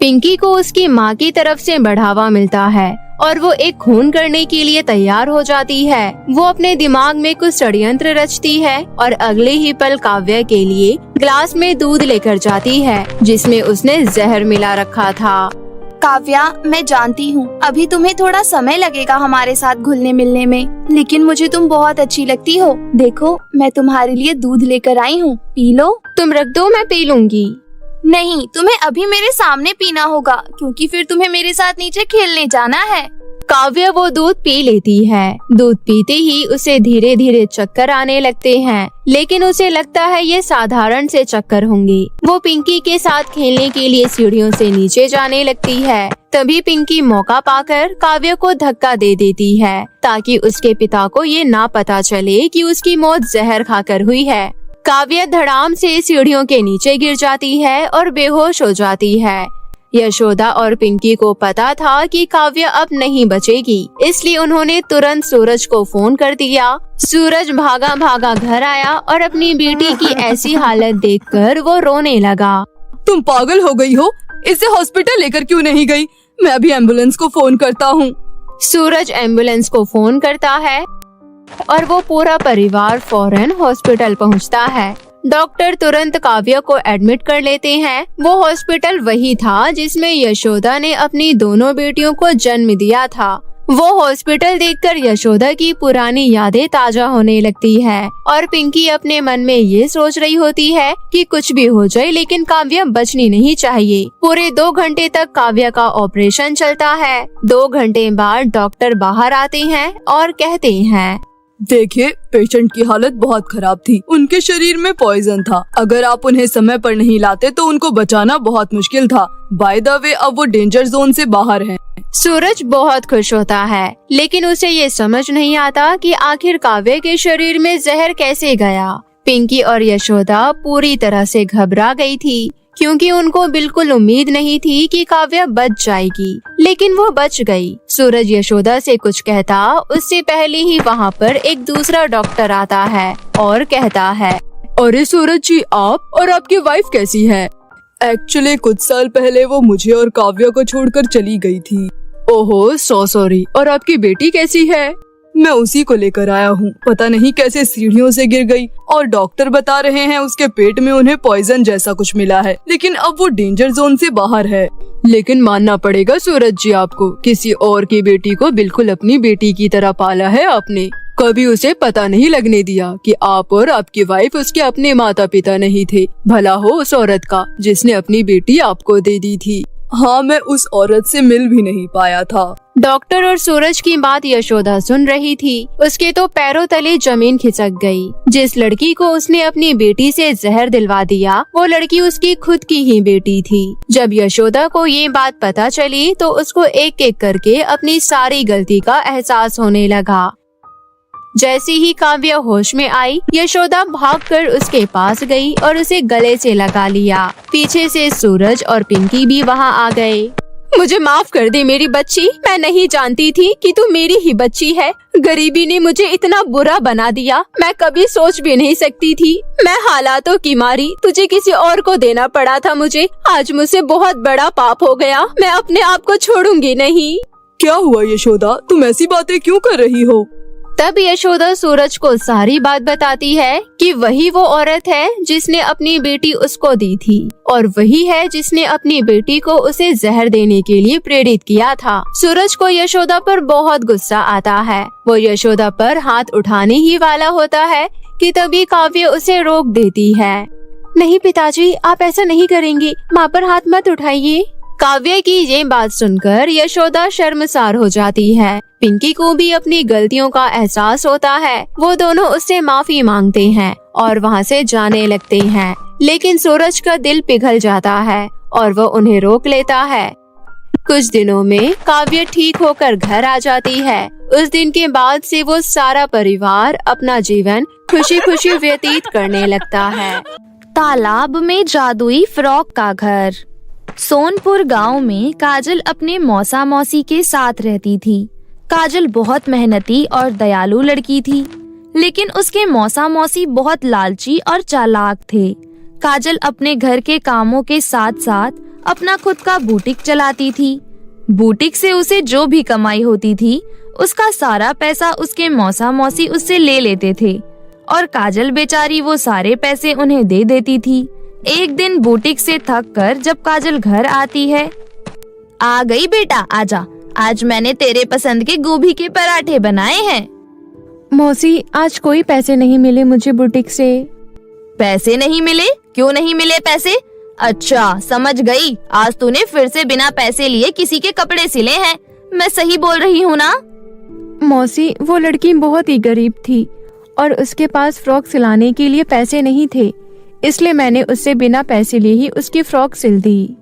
पिंकी को उसकी माँ की तरफ से बढ़ावा मिलता है और वो एक खून करने के लिए तैयार हो जाती है। वो अपने दिमाग में कुछ षड्यंत्र रचती है और अगले ही पल काव्य के लिए ग्लास में दूध लेकर जाती है, जिसमें उसने जहर मिला रखा था। काव्या, मैं जानती हूँ अभी तुम्हें थोड़ा समय लगेगा हमारे साथ घुलने मिलने में, लेकिन मुझे तुम बहुत अच्छी लगती हो। देखो, मैं तुम्हारे लिए दूध लेकर आई हूँ, पी लो। तुम रख दो, मैं पी लूंगी। नहीं, तुम्हें अभी मेरे सामने पीना होगा, क्योंकि फिर तुम्हें मेरे साथ नीचे खेलने जाना है। काव्य वो दूध पी लेती है। दूध पीते ही उसे धीरे धीरे चक्कर आने लगते हैं, लेकिन उसे लगता है ये साधारण से चक्कर होंगे। वो पिंकी के साथ खेलने के लिए सीढ़ियों से नीचे जाने लगती है। तभी पिंकी मौका पाकर काव्य को धक्का दे देती है, ताकि उसके पिता को ये ना पता चले कि उसकी मौत जहर खाकर हुई है। काव्य धड़ाम से सीढ़ियों के नीचे गिर जाती है और बेहोश हो जाती है। यशोदा और पिंकी को पता था कि काव्य अब नहीं बचेगी, इसलिए उन्होंने तुरंत सूरज को फोन कर दिया। सूरज भागा भागा घर आया और अपनी बेटी की ऐसी हालत देखकर वो रोने लगा। तुम पागल हो गई हो, इसे हॉस्पिटल लेकर क्यों नहीं गई? मैं अभी एम्बुलेंस को फोन करता हूँ। सूरज एम्बुलेंस को फोन करता है और वो पूरा परिवार फौरन हॉस्पिटल पहुँचता है। डॉक्टर तुरंत काव्य को एडमिट कर लेते हैं। वो हॉस्पिटल वही था जिसमें यशोदा ने अपनी दोनों बेटियों को जन्म दिया था। वो हॉस्पिटल देखकर यशोदा की पुरानी यादें ताजा होने लगती है और पिंकी अपने मन में ये सोच रही होती है कि कुछ भी हो जाए, लेकिन काव्य बचनी नहीं चाहिए। पूरे 2 घंटे तक काव्य का ऑपरेशन चलता है। 2 घंटे बाद डॉक्टर बाहर आते हैं और कहते हैं, देखिए, पेशेंट की हालत बहुत खराब थी। उनके शरीर में पॉइजन था। अगर आप उन्हें समय पर नहीं लाते तो उनको बचाना बहुत मुश्किल था। बाय द वे, अब वो डेंजर जोन से बाहर हैं। सूरज बहुत खुश होता है, लेकिन उसे ये समझ नहीं आता कि आखिर काव्य के शरीर में जहर कैसे गया। पिंकी और यशोदा पूरी तरह से घबरा गई थी, क्योंकि उनको बिल्कुल उम्मीद नहीं थी कि काव्या बच जाएगी, लेकिन वो बच गई। सूरज यशोदा से कुछ कहता उससे पहले ही वहाँ पर एक दूसरा डॉक्टर आता है और कहता है, अरे सूरज जी, आप और आपकी वाइफ कैसी है? एक्चुअली कुछ साल पहले वो मुझे और काव्या को छोड़कर चली गई थी। ओहो, सॉरी। और आपकी बेटी कैसी है? मैं उसी को लेकर आया हूँ। पता नहीं कैसे सीढ़ियों से गिर गई और डॉक्टर बता रहे हैं उसके पेट में उन्हें पॉइजन जैसा कुछ मिला है, लेकिन अब वो डेंजर जोन से बाहर है। लेकिन मानना पड़ेगा सूरज जी, आपको किसी और की बेटी को बिल्कुल अपनी बेटी की तरह पाला है आपने। कभी उसे पता नहीं लगने दिया कि आप और आपकी वाइफ उसके अपने माता पिता नहीं थे। भला हो उस औरत का जिसने अपनी बेटी आपको दे दी थी। हाँ, मैं उस औरत से मिल भी नहीं पाया था। डॉक्टर और सूरज की बात यशोदा सुन रही थी। उसके तो पैरों तले जमीन खिसक गई। जिस लड़की को उसने अपनी बेटी से जहर दिलवा दिया, वो लड़की उसकी खुद की ही बेटी थी। जब यशोदा को ये बात पता चली तो उसको एक एक करके अपनी सारी गलती का एहसास होने लगा। जैसे ही काव्या होश में आई, यशोदा भागकर उसके पास गई और उसे गले से लगा लिया। पीछे से सूरज और पिंकी भी वहाँ आ गए। मुझे माफ कर दे मेरी बच्ची, मैं नहीं जानती थी कि तू मेरी ही बच्ची है। गरीबी ने मुझे इतना बुरा बना दिया, मैं कभी सोच भी नहीं सकती थी। मैं हालातों की मारी तुझे किसी और को देना पड़ा था। मुझे आज मुझसे बहुत बड़ा पाप हो गया, मैं अपने आप को छोड़ूंगी नहीं। क्या हुआ यशोदा, तुम ऐसी बातें क्यों कर रही हो? तब यशोदा सूरज को सारी बात बताती है कि वही वो औरत है जिसने अपनी बेटी उसको दी थी और वही है जिसने अपनी बेटी को उसे जहर देने के लिए प्रेरित किया था। सूरज को यशोदा पर बहुत गुस्सा आता है। वो यशोदा पर हाथ उठाने ही वाला होता है कि तभी काव्या उसे रोक देती है। नहीं पिताजी, आप ऐसा नहीं करेंगे, माँ पर हाथ मत उठाइए। काव्या की ये बात सुनकर यशोदा शर्मसार हो जाती है। पिंकी को भी अपनी गलतियों का एहसास होता है। वो दोनों उससे माफी मांगते हैं और वहाँ से जाने लगते हैं, लेकिन सूरज का दिल पिघल जाता है और वो उन्हें रोक लेता है। कुछ दिनों में काव्या ठीक होकर घर आ जाती है। उस दिन के बाद से वो सारा परिवार अपना जीवन खुशी खुशी व्यतीत करने लगता है। तालाब में जादुई फ्रॉक का घर। सोनपुर गांव में काजल अपने मौसा मौसी के साथ रहती थी। काजल बहुत मेहनती और दयालु लड़की थी, लेकिन उसके मौसा मौसी बहुत लालची और चालाक थे। काजल अपने घर के कामों के साथ साथ अपना खुद का बुटीक चलाती थी। बुटीक से उसे जो भी कमाई होती थी, उसका सारा पैसा उसके मौसा मौसी उससे ले लेते थे और काजल बेचारी वो सारे पैसे उन्हें दे देती थी। एक दिन बुटीक से थक कर जब काजल घर आती है, आ गई बेटा, आजा, आज मैंने तेरे पसंद के गोभी के पराठे बनाए हैं। मौसी, आज कोई पैसे नहीं मिले मुझे बुटीक से। पैसे नहीं मिले? क्यों नहीं मिले पैसे? अच्छा, समझ गई, आज तूने फिर से बिना पैसे लिए किसी के कपड़े सिले हैं। मैं सही बोल रही हूँ ना? मौसी, वो लड़की बहुत ही गरीब थी और उसके पास फ्रॉक सिलाने के लिए पैसे नहीं थे, इसलिए मैंने उससे बिना पैसे लिए ही उसकी फ्रॉक सिल दी।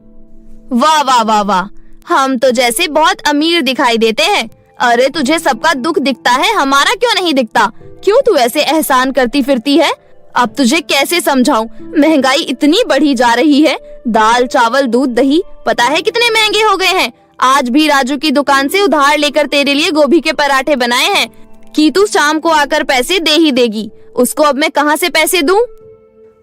वाह वाह वाह वाह, हम तो जैसे बहुत अमीर दिखाई देते हैं। अरे तुझे सबका दुख दिखता है, हमारा क्यों नहीं दिखता? क्यों तू ऐसे एहसान करती फिरती है? अब तुझे कैसे समझाऊं? महंगाई इतनी बढ़ी जा रही है, दाल चावल दूध दही पता है कितने महंगे हो गए हैं। आज भी राजू की दुकान से उधार लेकर तेरे लिए गोभी के पराठे बनाए हैं कि तू शाम को आकर पैसे दे ही देगी। उसको अब मैं कहाँ से पैसे दूं?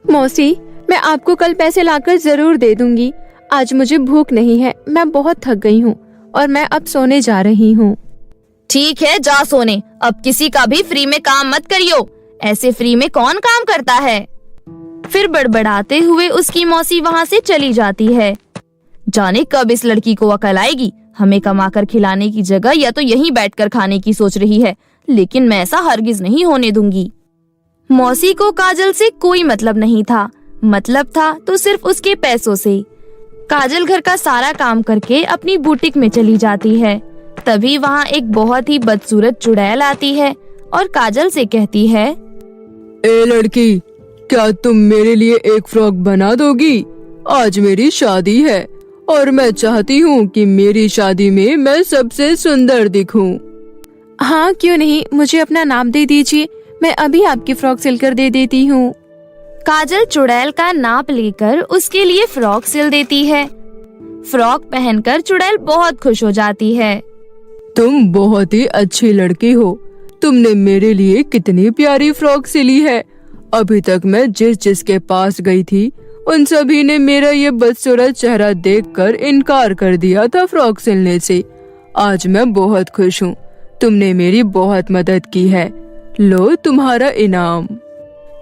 मौसी, मैं आपको कल पैसे लाकर जरूर दे दूंगी। आज मुझे भूख नहीं है, मैं बहुत थक गई हूँ और मैं अब सोने जा रही हूँ। ठीक है, जा सोने। अब किसी का भी फ्री में काम मत करियो, ऐसे फ्री में कौन काम करता है? फिर बड़बड़ाते हुए उसकी मौसी वहाँ से चली जाती है। जाने कब इस लड़की को अकल आएगी। हमें कमाकर खिलाने की जगह या तो यहीं बैठकर खाने की सोच रही है, लेकिन मैं ऐसा हरगिज नहीं होने दूंगी। मौसी को काजल से कोई मतलब नहीं था, मतलब था तो सिर्फ उसके पैसों से। काजल घर का सारा काम करके अपनी बुटीक में चली जाती है। तभी वहाँ एक बहुत ही बदसूरत चुड़ैल आती है और काजल से कहती है, ए लड़की, क्या तुम मेरे लिए एक फ्रॉक बना दोगी? आज मेरी शादी है और मैं चाहती हूँ कि मेरी शादी में मैं सबसे सुंदर दिखूं। हाँ, क्यों नहीं, मुझे अपना नाम दे दीजिए, मैं अभी आपकी फ्रॉक सिलकर दे देती हूँ। काजल चुड़ैल का नाप लेकर उसके लिए फ्रॉक सिल देती है। फ्रॉक पहनकर चुड़ैल बहुत खुश हो जाती है। तुम बहुत ही अच्छी लड़की हो। तुमने मेरे लिए कितनी प्यारी फ्रॉक सिली है। अभी तक मैं जिसके पास गई थी उन सभी ने मेरा ये बदसूरत चेहरा देखकर इनकार कर दिया था फ्रॉक सिलने से। आज मैं बहुत खुश हूँ। तुमने मेरी बहुत मदद की है। लो तुम्हारा इनाम।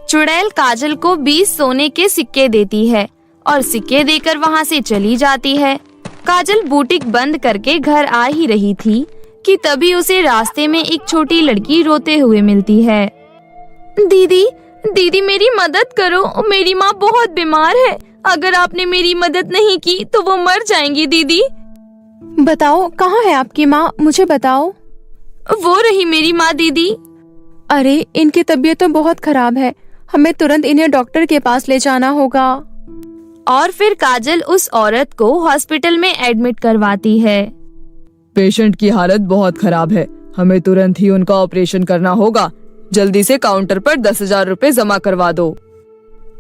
चुड़ैल काजल को 20 सोने के सिक्के देती है और सिक्के देकर वहाँ से चली जाती है। काजल बुटीक बंद करके घर आ ही रही थी कि तभी उसे रास्ते में एक छोटी लड़की रोते हुए मिलती है। दीदी, दीदी मेरी मदद करो, मेरी माँ बहुत बीमार है। अगर आपने मेरी मदद नहीं की तो वो मर जाएंगी। दीदी बताओ कहाँ है आपकी माँ, मुझे बताओ। वो रही मेरी माँ। दीदी अरे इनकी तबीयत तो बहुत खराब है, हमें तुरंत इन्हें डॉक्टर के पास ले जाना होगा। और फिर काजल उस औरत को हॉस्पिटल में एडमिट करवाती है। पेशेंट की हालत बहुत खराब है, हमें तुरंत ही उनका ऑपरेशन करना होगा। जल्दी से काउंटर पर 10,000 रुपए जमा करवा दो।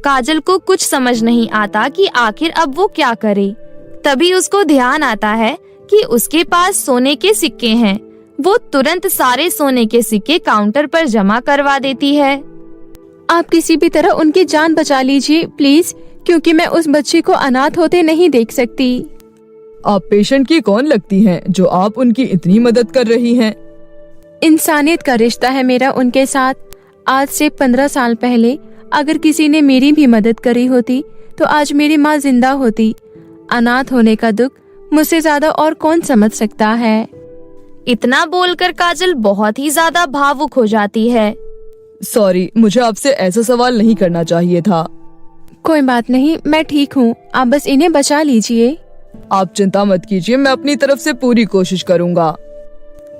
काजल को कुछ समझ नहीं आता कि आखिर अब वो क्या करे। तभी उसको ध्यान आता है कि उसके पास सोने के सिक्के हैं। वो तुरंत सारे सोने के सिक्के काउंटर पर जमा करवा देती है। आप किसी भी तरह उनकी जान बचा लीजिए प्लीज, क्योंकि मैं उस बच्ची को अनाथ होते नहीं देख सकती। आप पेशेंट की कौन लगती हैं जो आप उनकी इतनी मदद कर रही हैं? इंसानियत का रिश्ता है मेरा उनके साथ। आज से 15 साल पहले अगर किसी ने मेरी भी मदद करी होती तो आज मेरी माँ जिंदा होती। अनाथ होने का दुख मुझसे ज्यादा और कौन समझ सकता है। इतना बोलकर काजल बहुत ही ज्यादा भावुक हो जाती है। सॉरी, मुझे आपसे ऐसा सवाल नहीं करना चाहिए था। कोई बात नहीं, मैं ठीक हूँ, आप बस इन्हें बचा लीजिए। आप चिंता मत कीजिए, मैं अपनी तरफ से पूरी कोशिश करूँगा।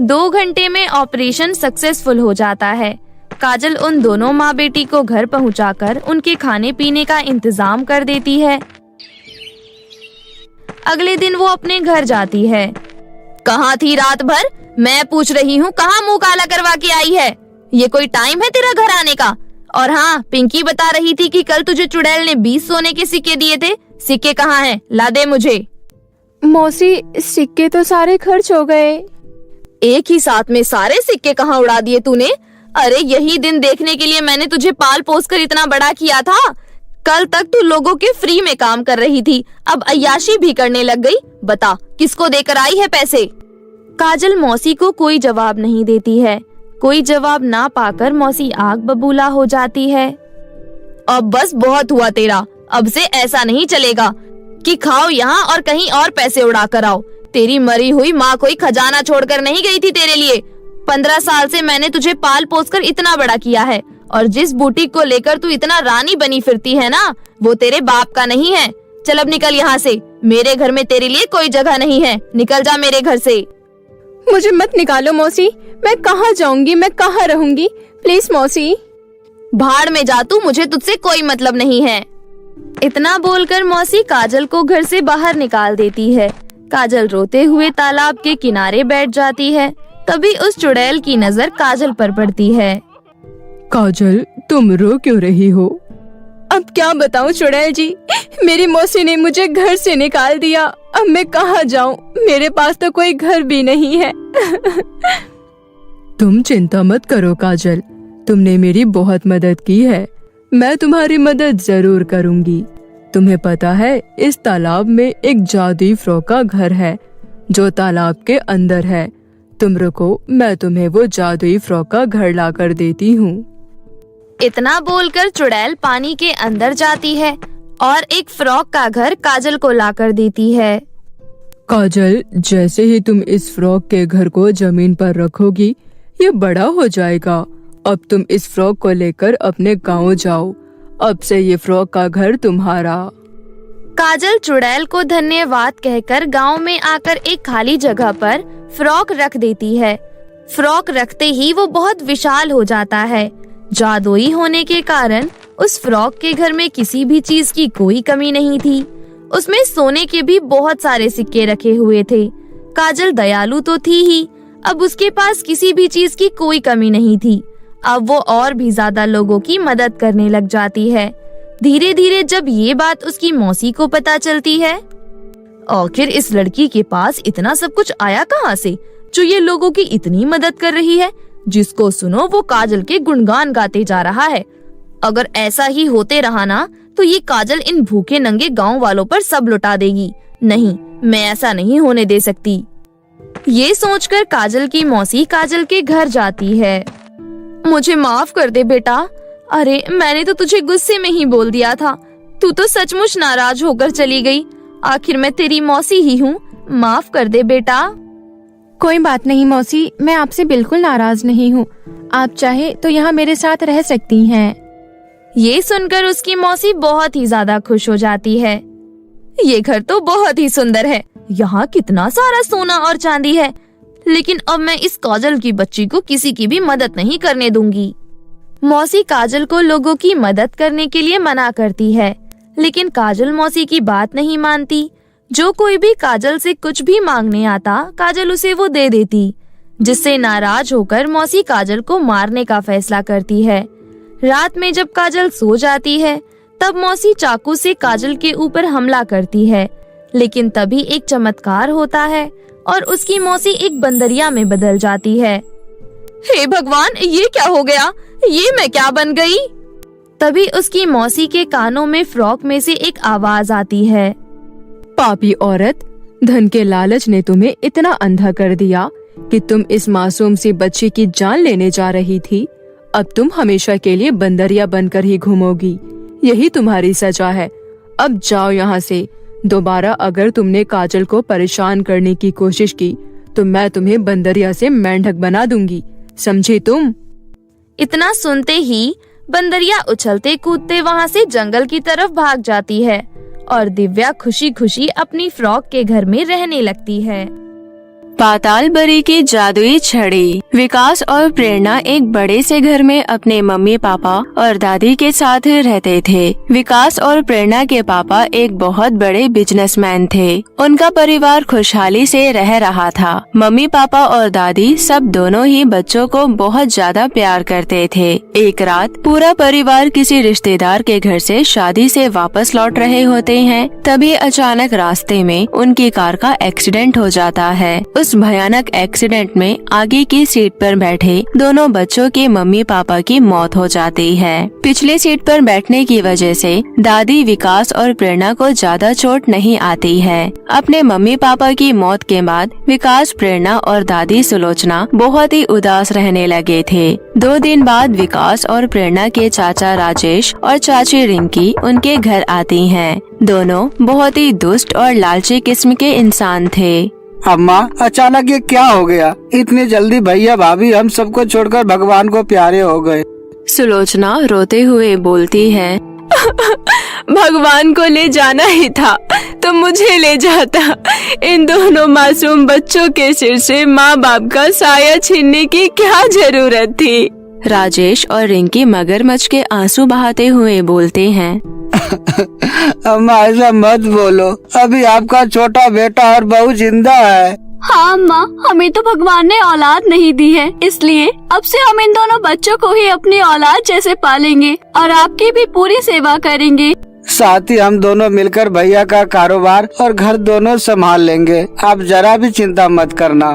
2 घंटे में ऑपरेशन सक्सेसफुल हो जाता है। काजल उन दोनों माँ बेटी को घर पहुंचाकर उनके खाने पीने का इंतजाम कर देती है। अगले दिन वो अपने घर जाती है। कहाँ थी रात भर? मैं पूछ रही हूँ, कहाँ मुँह काला करवा के आई है? ये कोई टाइम है तेरा घर आने का? और हाँ, पिंकी बता रही थी कि कल तुझे चुड़ैल ने 20 सोने के सिक्के दिए थे। सिक्के कहाँ हैं? ला दे मुझे। मौसी, सिक्के तो सारे खर्च हो गए। एक ही साथ में सारे सिक्के कहाँ उड़ा दिए तूने? अरे यही दिन देखने के लिए मैंने तुझे पाल पोस कर इतना बड़ा किया था। कल तक तू लोगों के फ्री में काम कर रही थी, अब अय्याशी भी करने लग गई। बता, किसको देकर आई है पैसे? काजल मौसी को कोई जवाब नहीं देती है। कोई जवाब ना पाकर मौसी आग बबूला हो जाती है। अब बस बहुत हुआ तेरा। अब से ऐसा नहीं चलेगा कि खाओ यहाँ और कहीं और पैसे उड़ा कर आओ। तेरी मरी हुई माँ कोई खजाना छोड़कर नहीं गई थी तेरे लिए। 15 साल से मैंने तुझे पाल पोस कर इतना बड़ा किया है, और जिस बुटीक को लेकर तू इतना रानी बनी फिरती है ना, वो तेरे बाप का नहीं है। चल अब निकल यहाँ से, मेरे घर में तेरे लिए कोई जगह नहीं है। निकल जा मेरे घर से। मुझे मत निकालो मौसी, मैं कहाँ जाऊंगी, मैं कहाँ रहूंगी? प्लीज मौसी। भाड़ में जा तू, मुझे तुझसे कोई मतलब नहीं है। इतना बोलकर मौसी काजल को घर से बाहर निकाल देती है। काजल रोते हुए तालाब के किनारे बैठ जाती है। तभी उस चुड़ैल की नजर काजल पर पड़ती है। काजल, तुम रो क्यों रही हो? अब क्या बताऊं चुड़ैल जी, मेरी मौसी ने मुझे घर से निकाल दिया। अब मैं कहाँ जाऊं? मेरे पास तो कोई घर भी नहीं है। तुम चिंता मत करो काजल, तुमने मेरी बहुत मदद की है। मैं तुम्हारी मदद जरूर करूंगी। तुम्हें पता है, इस तालाब में एक जादुई फ्रॉक का घर है जो तालाब के अंदर है। तुम रुको, मैं तुम्हें वो जादुई फ्रॉक का घर ला कर देती हूँ। इतना बोलकर चुड़ैल पानी के अंदर जाती है और एक फ्रॉक का घर काजल को लाकर देती है। काजल, जैसे ही तुम इस फ्रॉक के घर को जमीन पर रखोगी, ये बड़ा हो जाएगा। अब तुम इस फ्रॉक को लेकर अपने गाँव जाओ। अब से ये फ्रॉक का घर तुम्हारा। काजल चुड़ैल को धन्यवाद कहकर गांव में आकर एक खाली जगह पर फ्रॉक रख देती है। फ्रॉक रखते ही वो बहुत विशाल हो जाता है। जादुई होने के कारण उस फ्रॉक के घर में किसी भी चीज की कोई कमी नहीं थी। उसमें सोने के भी बहुत सारे सिक्के रखे हुए थे। काजल दयालु तो थी ही, अब उसके पास किसी भी चीज की कोई कमी नहीं थी। अब वो और भी ज्यादा लोगों की मदद करने लग जाती है। धीरे धीरे जब ये बात उसकी मौसी को पता चलती है, आखिर इस लड़की के पास इतना सब कुछ आया कहाँ से जो ये लोगों की इतनी मदद कर रही है। जिसको सुनो वो काजल के गुणगान गाते जा रहा है। अगर ऐसा ही होते रहा ना तो ये काजल इन भूखे नंगे गांव वालों पर सब लुटा देगी। नहीं, मैं ऐसा नहीं होने दे सकती। ये सोचकर काजल की मौसी काजल के घर जाती है। मुझे माफ कर दे बेटा। अरे मैंने तो तुझे गुस्से में ही बोल दिया था। तू तो सचमुच नाराज होकर चली गई। आखिर मैं तेरी मौसी ही हूँ, माफ कर दे बेटा। कोई बात नहीं मौसी, मैं आपसे बिल्कुल नाराज नहीं हूँ। आप चाहे तो यहाँ मेरे साथ रह सकती हैं। ये सुनकर उसकी मौसी बहुत ही ज्यादा खुश हो जाती है। ये घर तो बहुत ही सुंदर है, यहाँ कितना सारा सोना और चांदी है, लेकिन अब मैं इस काजल की बच्ची को किसी की भी मदद नहीं करने दूंगी। मौसी काजल को लोगों की मदद करने के लिए मना करती है, लेकिन काजल मौसी की बात नहीं मानती। जो कोई भी काजल से कुछ भी मांगने आता, काजल उसे वो दे देती, जिससे नाराज होकर मौसी काजल को मारने का फैसला करती है। रात में जब काजल सो जाती है तब मौसी चाकू से काजल के ऊपर हमला करती है, लेकिन तभी एक चमत्कार होता है और उसकी मौसी एक बंदरिया में बदल जाती है। हे भगवान, ये क्या हो गया? ये मैं क्या बन गई? तभी उसकी मौसी के कानों में फ्रॉक में से एक आवाज आती है। पापी औरत, धन के लालच ने तुम्हें इतना अंधा कर दिया कि तुम इस मासूम सी बच्ची की जान लेने जा रही थी। अब तुम हमेशा के लिए बंदरिया बनकर ही घूमोगी। यही तुम्हारी सजा है। अब जाओ यहाँ से। दोबारा अगर तुमने काजल को परेशान करने की कोशिश की तो मैं तुम्हें बंदरिया से मेंढक बना दूंगी, समझी तुम? इतना सुनते ही बंदरिया उछलते कूदते वहाँ से जंगल की तरफ भाग जाती है और दिव्या खुशी खुशी अपनी फ्रॉक के घर में रहने लगती है। पाताल परी की जादुई छड़ी। विकास और प्रेरणा एक बड़े से घर में अपने मम्मी पापा और दादी के साथ रहते थे। विकास और प्रेरणा के पापा एक बहुत बड़े बिजनेसमैन थे। उनका परिवार खुशहाली से रह रहा था। मम्मी पापा और दादी सब दोनों ही बच्चों को बहुत ज्यादा प्यार करते थे। एक रात पूरा परिवार किसी रिश्तेदार के घर से शादी से वापस लौट रहे होते हैं, तभी अचानक रास्ते में उनकी कार का एक्सीडेंट हो जाता है। उस भयानक एक्सीडेंट में आगे की सीट पर बैठे दोनों बच्चों के मम्मी पापा की मौत हो जाती है। पिछली सीट पर बैठने की वजह से दादी विकास और प्रेरणा को ज्यादा चोट नहीं आती है। अपने मम्मी पापा की मौत के बाद विकास, प्रेरणा और दादी सुलोचना बहुत ही उदास रहने लगे थे। 2 दिन बाद विकास और प्रेरणा के चाचा राजेश और चाची रिंकी उनके घर आती हैं। दोनों बहुत ही दुष्ट और लालची किस्म के इंसान थे। अम्मा, अचानक ये क्या हो गया? इतनी जल्दी भैया भाभी हम सबको छोड़कर भगवान को प्यारे हो गए। सुलोचना रोते हुए बोलती है, भगवान को ले जाना ही था तो मुझे ले जाता। इन दोनों मासूम बच्चों के सिर से माँ बाप का साया छीनने की क्या जरूरत थी? राजेश और रिंकी मगरमच्छ के आंसू बहाते हुए बोलते हैं, अम्मा ऐसा मत बोलो, अभी आपका छोटा बेटा और बहू जिंदा है। हाँ अम्मा, हमें तो भगवान ने औलाद नहीं दी है, इसलिए अब से हम इन दोनों बच्चों को ही अपनी औलाद जैसे पालेंगे और आपकी भी पूरी सेवा करेंगे। साथ ही हम दोनों मिलकर भैया का कारोबार और घर दोनों संभाल लेंगे। आप जरा भी चिंता मत करना।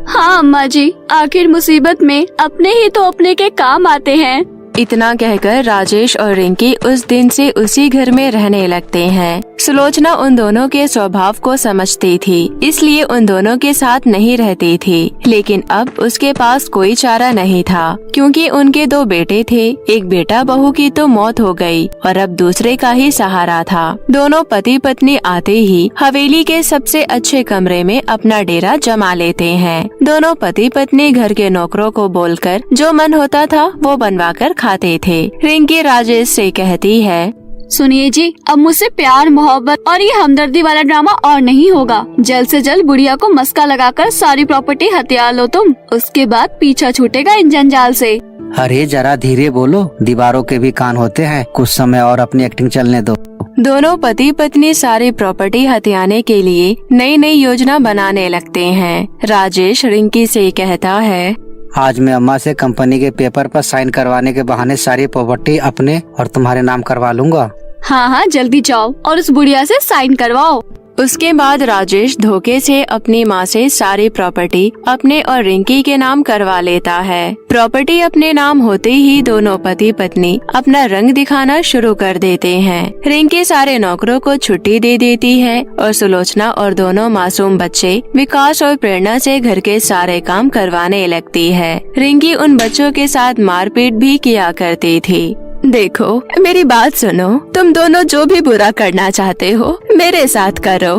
हाँ अम्मा जी, आखिर मुसीबत में अपने ही तो अपने के काम आते हैं। इतना कहकर राजेश और रिंकी उस दिन से उसी घर में रहने लगते हैं। सुलोचना उन दोनों के स्वभाव को समझती थी, इसलिए उन दोनों के साथ नहीं रहती थी। लेकिन अब उसके पास कोई चारा नहीं था, क्योंकि उनके 2 बेटे थे। एक बेटा बहू की तो मौत हो गई और अब दूसरे का ही सहारा था। दोनों पति पत्नी आते ही हवेली के सबसे अच्छे कमरे में अपना डेरा जमा लेते हैं। दोनों पति पत्नी घर के नौकरों को बोलकर जो मन होता था वो बनवा कर खाते थे। रिंकी राजेश से कहती है, सुनिए जी, अब मुझसे प्यार मोहब्बत और ये हमदर्दी वाला ड्रामा और नहीं होगा। जल्द से जल्द बुढ़िया को मस्का लगाकर सारी प्रॉपर्टी हथिया लो तुम, उसके बाद पीछा छूटेगा इन जंजाल से। अरे जरा धीरे बोलो, दीवारों के भी कान होते हैं, कुछ समय और अपनी एक्टिंग चलने दो। दोनों पति पत्नी सारी प्रॉपर्टी हथियाने के लिए नई नई योजना बनाने लगते हैं। राजेश रिंकी से कहता है, आज मैं अम्मा से कंपनी के पेपर पर साइन करवाने के बहाने सारी प्रॉपर्टी अपने और तुम्हारे नाम करवा लूंगा। हाँ हाँ जल्दी जाओ और उस बुढ़िया से साइन करवाओ। उसके बाद राजेश धोखे से अपनी माँ से सारी प्रॉपर्टी अपने और रिंकी के नाम करवा लेता है। प्रॉपर्टी अपने नाम होते ही दोनों पति पत्नी अपना रंग दिखाना शुरू कर देते हैं। रिंकी सारे नौकरों को छुट्टी दे देती है और सुलोचना और दोनों मासूम बच्चे विकास और प्रेरणा से घर के सारे काम करवाने लगती है। रिंकी उन बच्चों के साथ मारपीट भी किया करती थी। देखो मेरी बात सुनो, तुम दोनों जो भी बुरा करना चाहते हो मेरे साथ करो।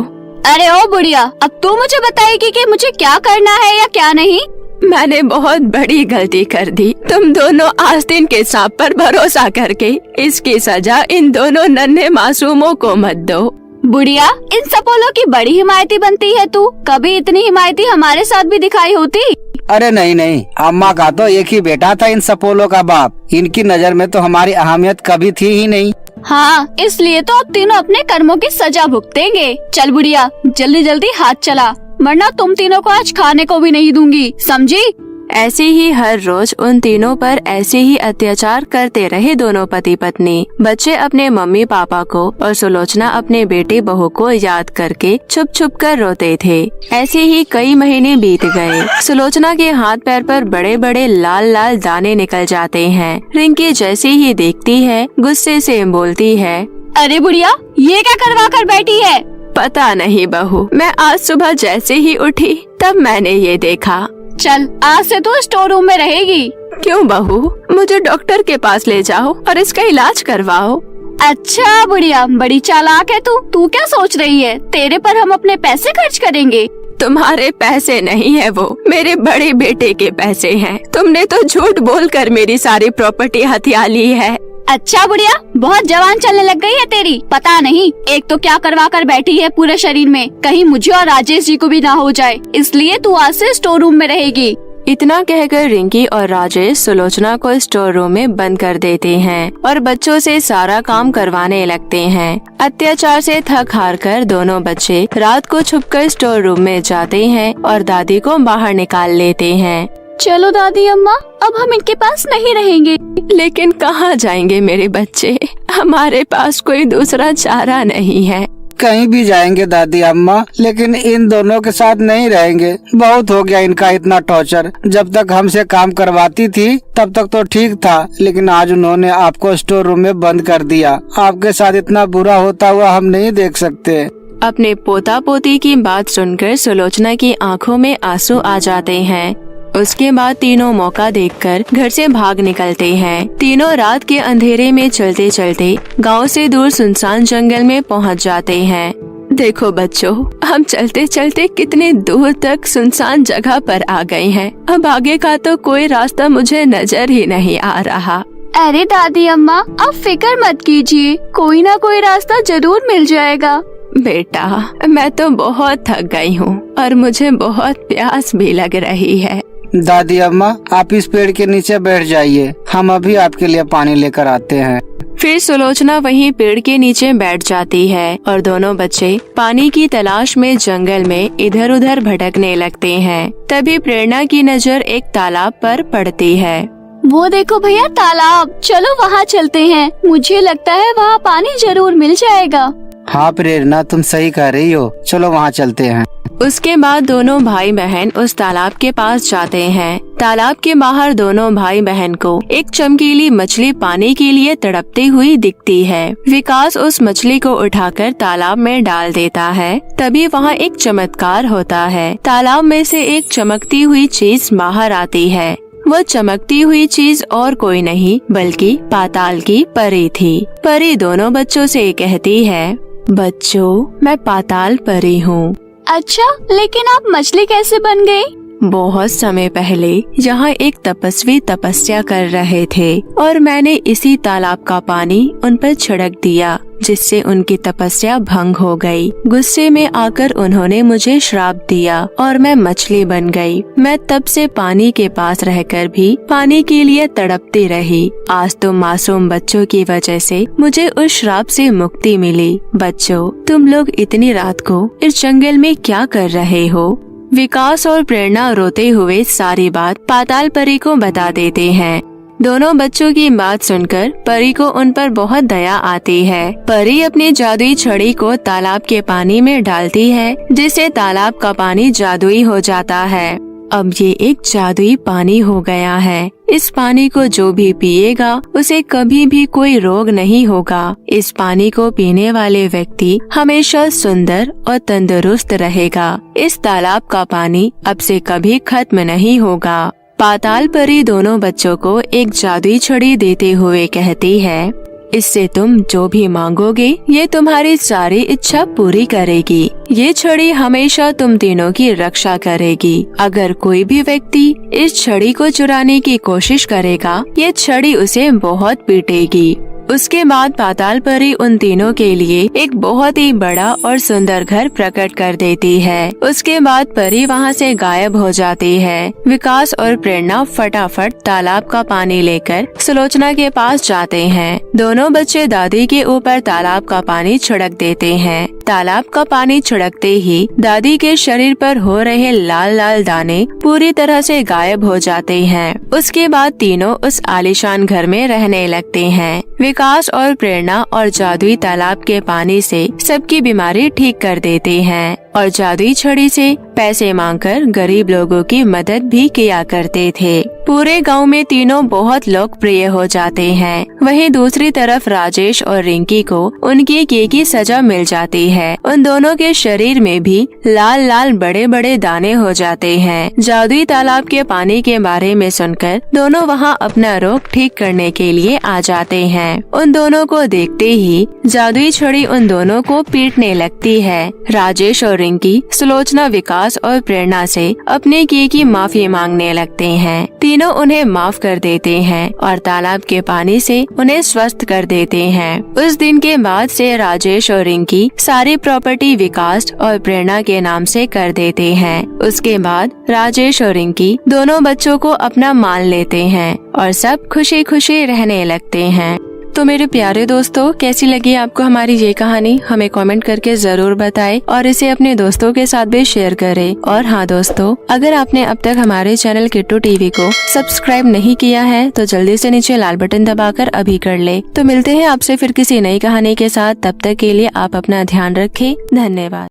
अरे ओ बुढ़िया, अब तू मुझे बताएगी कि मुझे क्या करना है या क्या नहीं? मैंने बहुत बड़ी गलती कर दी। तुम दोनों आस्तीन के सांप पर भरोसा करके इसकी सजा इन दोनों नन्हे मासूमों को मत दो। बुढ़िया, इन सपोलों की बड़ी हिमायती बनती है तू। कभी इतनी हिमायती हमारे साथ भी दिखाई होती? अरे नहीं नहीं, अम्मा का तो एक ही बेटा था इन सपोलों का बाप। इनकी नजर में तो हमारी अहमियत कभी थी ही नहीं। हाँ, इसलिए तो अब तीनों अपने कर्मों की सजा भुगतेंगे। चल बुढ़िया, जल्दी जल्दी हाथ चला, वरना तुम तीनों को आज खाने को भी नहीं दूंगी, समझी? ऐसे ही हर रोज उन तीनों पर ऐसे ही अत्याचार करते रहे दोनों पति पत्नी। बच्चे अपने मम्मी पापा को और सुलोचना अपने बेटे बहू को याद करके छुप छुप कर रोते थे। ऐसे ही कई महीने बीत गए। सुलोचना के हाथ पैर पर बड़े बड़े लाल लाल दाने निकल जाते हैं। रिंकी जैसे ही देखती है गुस्से से बोलती है, अरे बुढ़िया, ये क्या करवा कर बैठी है? पता नहीं बहू, मैं आज सुबह जैसे ही उठी तब मैंने ये देखा। चल, आज से तो स्टोर रूम में रहेगी। क्यों बहू, मुझे डॉक्टर के पास ले जाओ और इसका इलाज करवाओ। अच्छा बुढ़िया, बड़ी चालाक है तू। तू क्या सोच रही है? तेरे पर हम अपने पैसे खर्च करेंगे? तुम्हारे पैसे नहीं है वो, मेरे बड़े बेटे के पैसे हैं। तुमने तो झूठ बोलकर मेरी सारी प्रॉपर्टी हथिया ली है। अच्छा बुढ़िया, बहुत जवान चलने लग गई है तेरी। पता नहीं एक तो क्या करवा कर बैठी है पूरे शरीर में, कहीं मुझे और राजेश जी को भी ना हो जाए, इसलिए तू आज से स्टोर रूम में रहेगी। इतना कहकर रिंकी और राजेश सुलोचना को स्टोर रूम में बंद कर देते हैं और बच्चों से सारा काम करवाने लगते हैं। अत्याचार से थक हार कर दोनों बच्चे रात को छुपकर स्टोर रूम में जाते हैं और दादी को बाहर निकाल लेते हैं। चलो दादी अम्मा, अब हम इनके पास नहीं रहेंगे। लेकिन कहाँ जाएंगे मेरे बच्चे? हमारे पास कोई दूसरा चारा नहीं है। कहीं भी जाएंगे दादी अम्मा, लेकिन इन दोनों के साथ नहीं रहेंगे। बहुत हो गया इनका इतना टॉर्चर। जब तक हमसे काम करवाती थी तब तक तो ठीक था, लेकिन आज उन्होंने आपको स्टोर रूम में बंद कर दिया। आपके साथ इतना बुरा होता हुआ हम नहीं देख सकते। अपने पोता पोती की बात सुनकर सुलोचना की आंखों में आंसू आ जाते हैं। उसके बाद तीनों मौका देखकर घर से भाग निकलते हैं। तीनों रात के अंधेरे में चलते चलते गांव से दूर सुनसान जंगल में पहुंच जाते हैं। देखो बच्चों, हम चलते चलते कितने दूर तक सुनसान जगह पर आ गए हैं। अब आगे का तो कोई रास्ता मुझे नजर ही नहीं आ रहा। अरे दादी अम्मा, आप फिक्र मत कीजिए, कोई ना कोई रास्ता जरूर मिल जाएगा। बेटा, मैं तो बहुत थक गई हूँ और मुझे बहुत प्यास भी लग रही है। दादी अम्मा, आप इस पेड़ के नीचे बैठ जाइए, हम अभी आपके लिए पानी लेकर आते हैं। फिर सुलोचना वहीं पेड़ के नीचे बैठ जाती है और दोनों बच्चे पानी की तलाश में जंगल में इधर उधर भटकने लगते हैं। तभी प्रेरणा की नजर एक तालाब पर पड़ती है। वो देखो भैया तालाब, चलो वहाँ चलते हैं। मुझे लगता है वहाँ पानी जरूर मिल जाएगा। हाँ प्रेरणा, तुम सही कह रही हो, चलो वहाँ चलते हैं। उसके बाद दोनों भाई बहन उस तालाब के पास जाते हैं। तालाब के बाहर दोनों भाई बहन को एक चमकीली मछली पाने के लिए तड़पती हुई दिखती है। विकास उस मछली को उठाकर तालाब में डाल देता है। तभी वहाँ एक चमत्कार होता है। तालाब में से एक चमकती हुई चीज बाहर आती है। वो चमकती हुई चीज और कोई नहीं बल्कि पाताल की परी थी। परी दोनों बच्चों से कहती है, बच्चों, मैं पाताल परी हूँ। अच्छा, लेकिन आप मछली कैसे बन गई? बहुत समय पहले यहाँ एक तपस्वी तपस्या कर रहे थे और मैंने इसी तालाब का पानी उन पर छिड़क दिया, जिससे उनकी तपस्या भंग हो गई। गुस्से में आकर उन्होंने मुझे श्राप दिया और मैं मछली बन गई। मैं तब से पानी के पास रहकर भी पानी के लिए तड़पती रही। आज तो मासूम बच्चों की वजह से मुझे उस श्राप से मुक्ति मिली। बच्चों, तुम लोग इतनी रात को इस जंगल में क्या कर रहे हो? विकास और प्रेरणा रोते हुए सारी बात पाताल परी को बता देते हैं। दोनों बच्चों की बात सुनकर परी को उन पर बहुत दया आती है। परी अपनी जादुई छड़ी को तालाब के पानी में डालती है, जिससे तालाब का पानी जादुई हो जाता है। अब ये एक जादुई पानी हो गया है। इस पानी को जो भी पिएगा उसे कभी भी कोई रोग नहीं होगा। इस पानी को पीने वाले व्यक्ति हमेशा सुंदर और तंदुरुस्त रहेगा। इस तालाब का पानी अब से कभी खत्म नहीं होगा। पाताल परी दोनों बच्चों को एक जादुई छड़ी देते हुए कहती है, इससे तुम जो भी मांगोगे ये तुम्हारी सारी इच्छा पूरी करेगी। ये छड़ी हमेशा तुम तीनों की रक्षा करेगी। अगर कोई भी व्यक्ति इस छड़ी को चुराने की कोशिश करेगा, ये छड़ी उसे बहुत पीटेगी। उसके बाद पाताल परी उन तीनों के लिए एक बहुत ही बड़ा और सुंदर घर प्रकट कर देती है। उसके बाद परी वहाँ से गायब हो जाती है। विकास और प्रेरणा फटाफट तालाब का पानी लेकर सुलोचना के पास जाते हैं। दोनों बच्चे दादी के ऊपर तालाब का पानी छिड़क देते हैं। तालाब का पानी छिड़कते ही दादी के शरीर पर हो रहे लाल लाल दाने पूरी तरह से गायब हो जाते हैं। उसके बाद तीनों उस आलीशान घर में रहने लगते हैं। विकास और प्रेरणा और जादुई तालाब के पानी से सबकी बीमारी ठीक कर देते हैं और जादुई छड़ी से पैसे मांगकर गरीब लोगों की मदद भी किया करते थे। पूरे गांव में तीनों बहुत लोकप्रिय हो जाते हैं। वहीं दूसरी तरफ राजेश और रिंकी को उनकी की सजा मिल जाती है। उन दोनों के शरीर में भी लाल लाल बड़े बड़े दाने हो जाते हैं। जादुई तालाब के पानी के बारे में सुनकर दोनों वहां अपना रोग ठीक करने के लिए आ जाते हैं। उन दोनों को देखते ही जादुई छड़ी उन दोनों को पीटने लगती है। राजेश और रिंकी सुलोचना, विकास और प्रेरणा से अपने किए की माफी मांगने लगते हैं। तीनों उन्हें माफ कर देते हैं और तालाब के पानी से उन्हें स्वस्थ कर देते हैं। उस दिन के बाद से राजेश और रिंकी सारी प्रॉपर्टी विकास और प्रेरणा के नाम से कर देते हैं। उसके बाद राजेश और रिंकी दोनों बच्चों को अपना मान लेते हैं और सब खुशी खुशी रहने लगते हैं। तो मेरे प्यारे दोस्तों, कैसी लगी आपको हमारी ये कहानी? हमें कमेंट करके जरूर बताएं और इसे अपने दोस्तों के साथ भी शेयर करें। और हाँ दोस्तों, अगर आपने अब तक हमारे चैनल किट्टू टीवी को सब्सक्राइब नहीं किया है तो जल्दी से नीचे लाल बटन दबाकर अभी कर ले। तो मिलते हैं आपसे फिर किसी नई कहानी के साथ। तब तक के लिए आप अपना ध्यान रखें। धन्यवाद।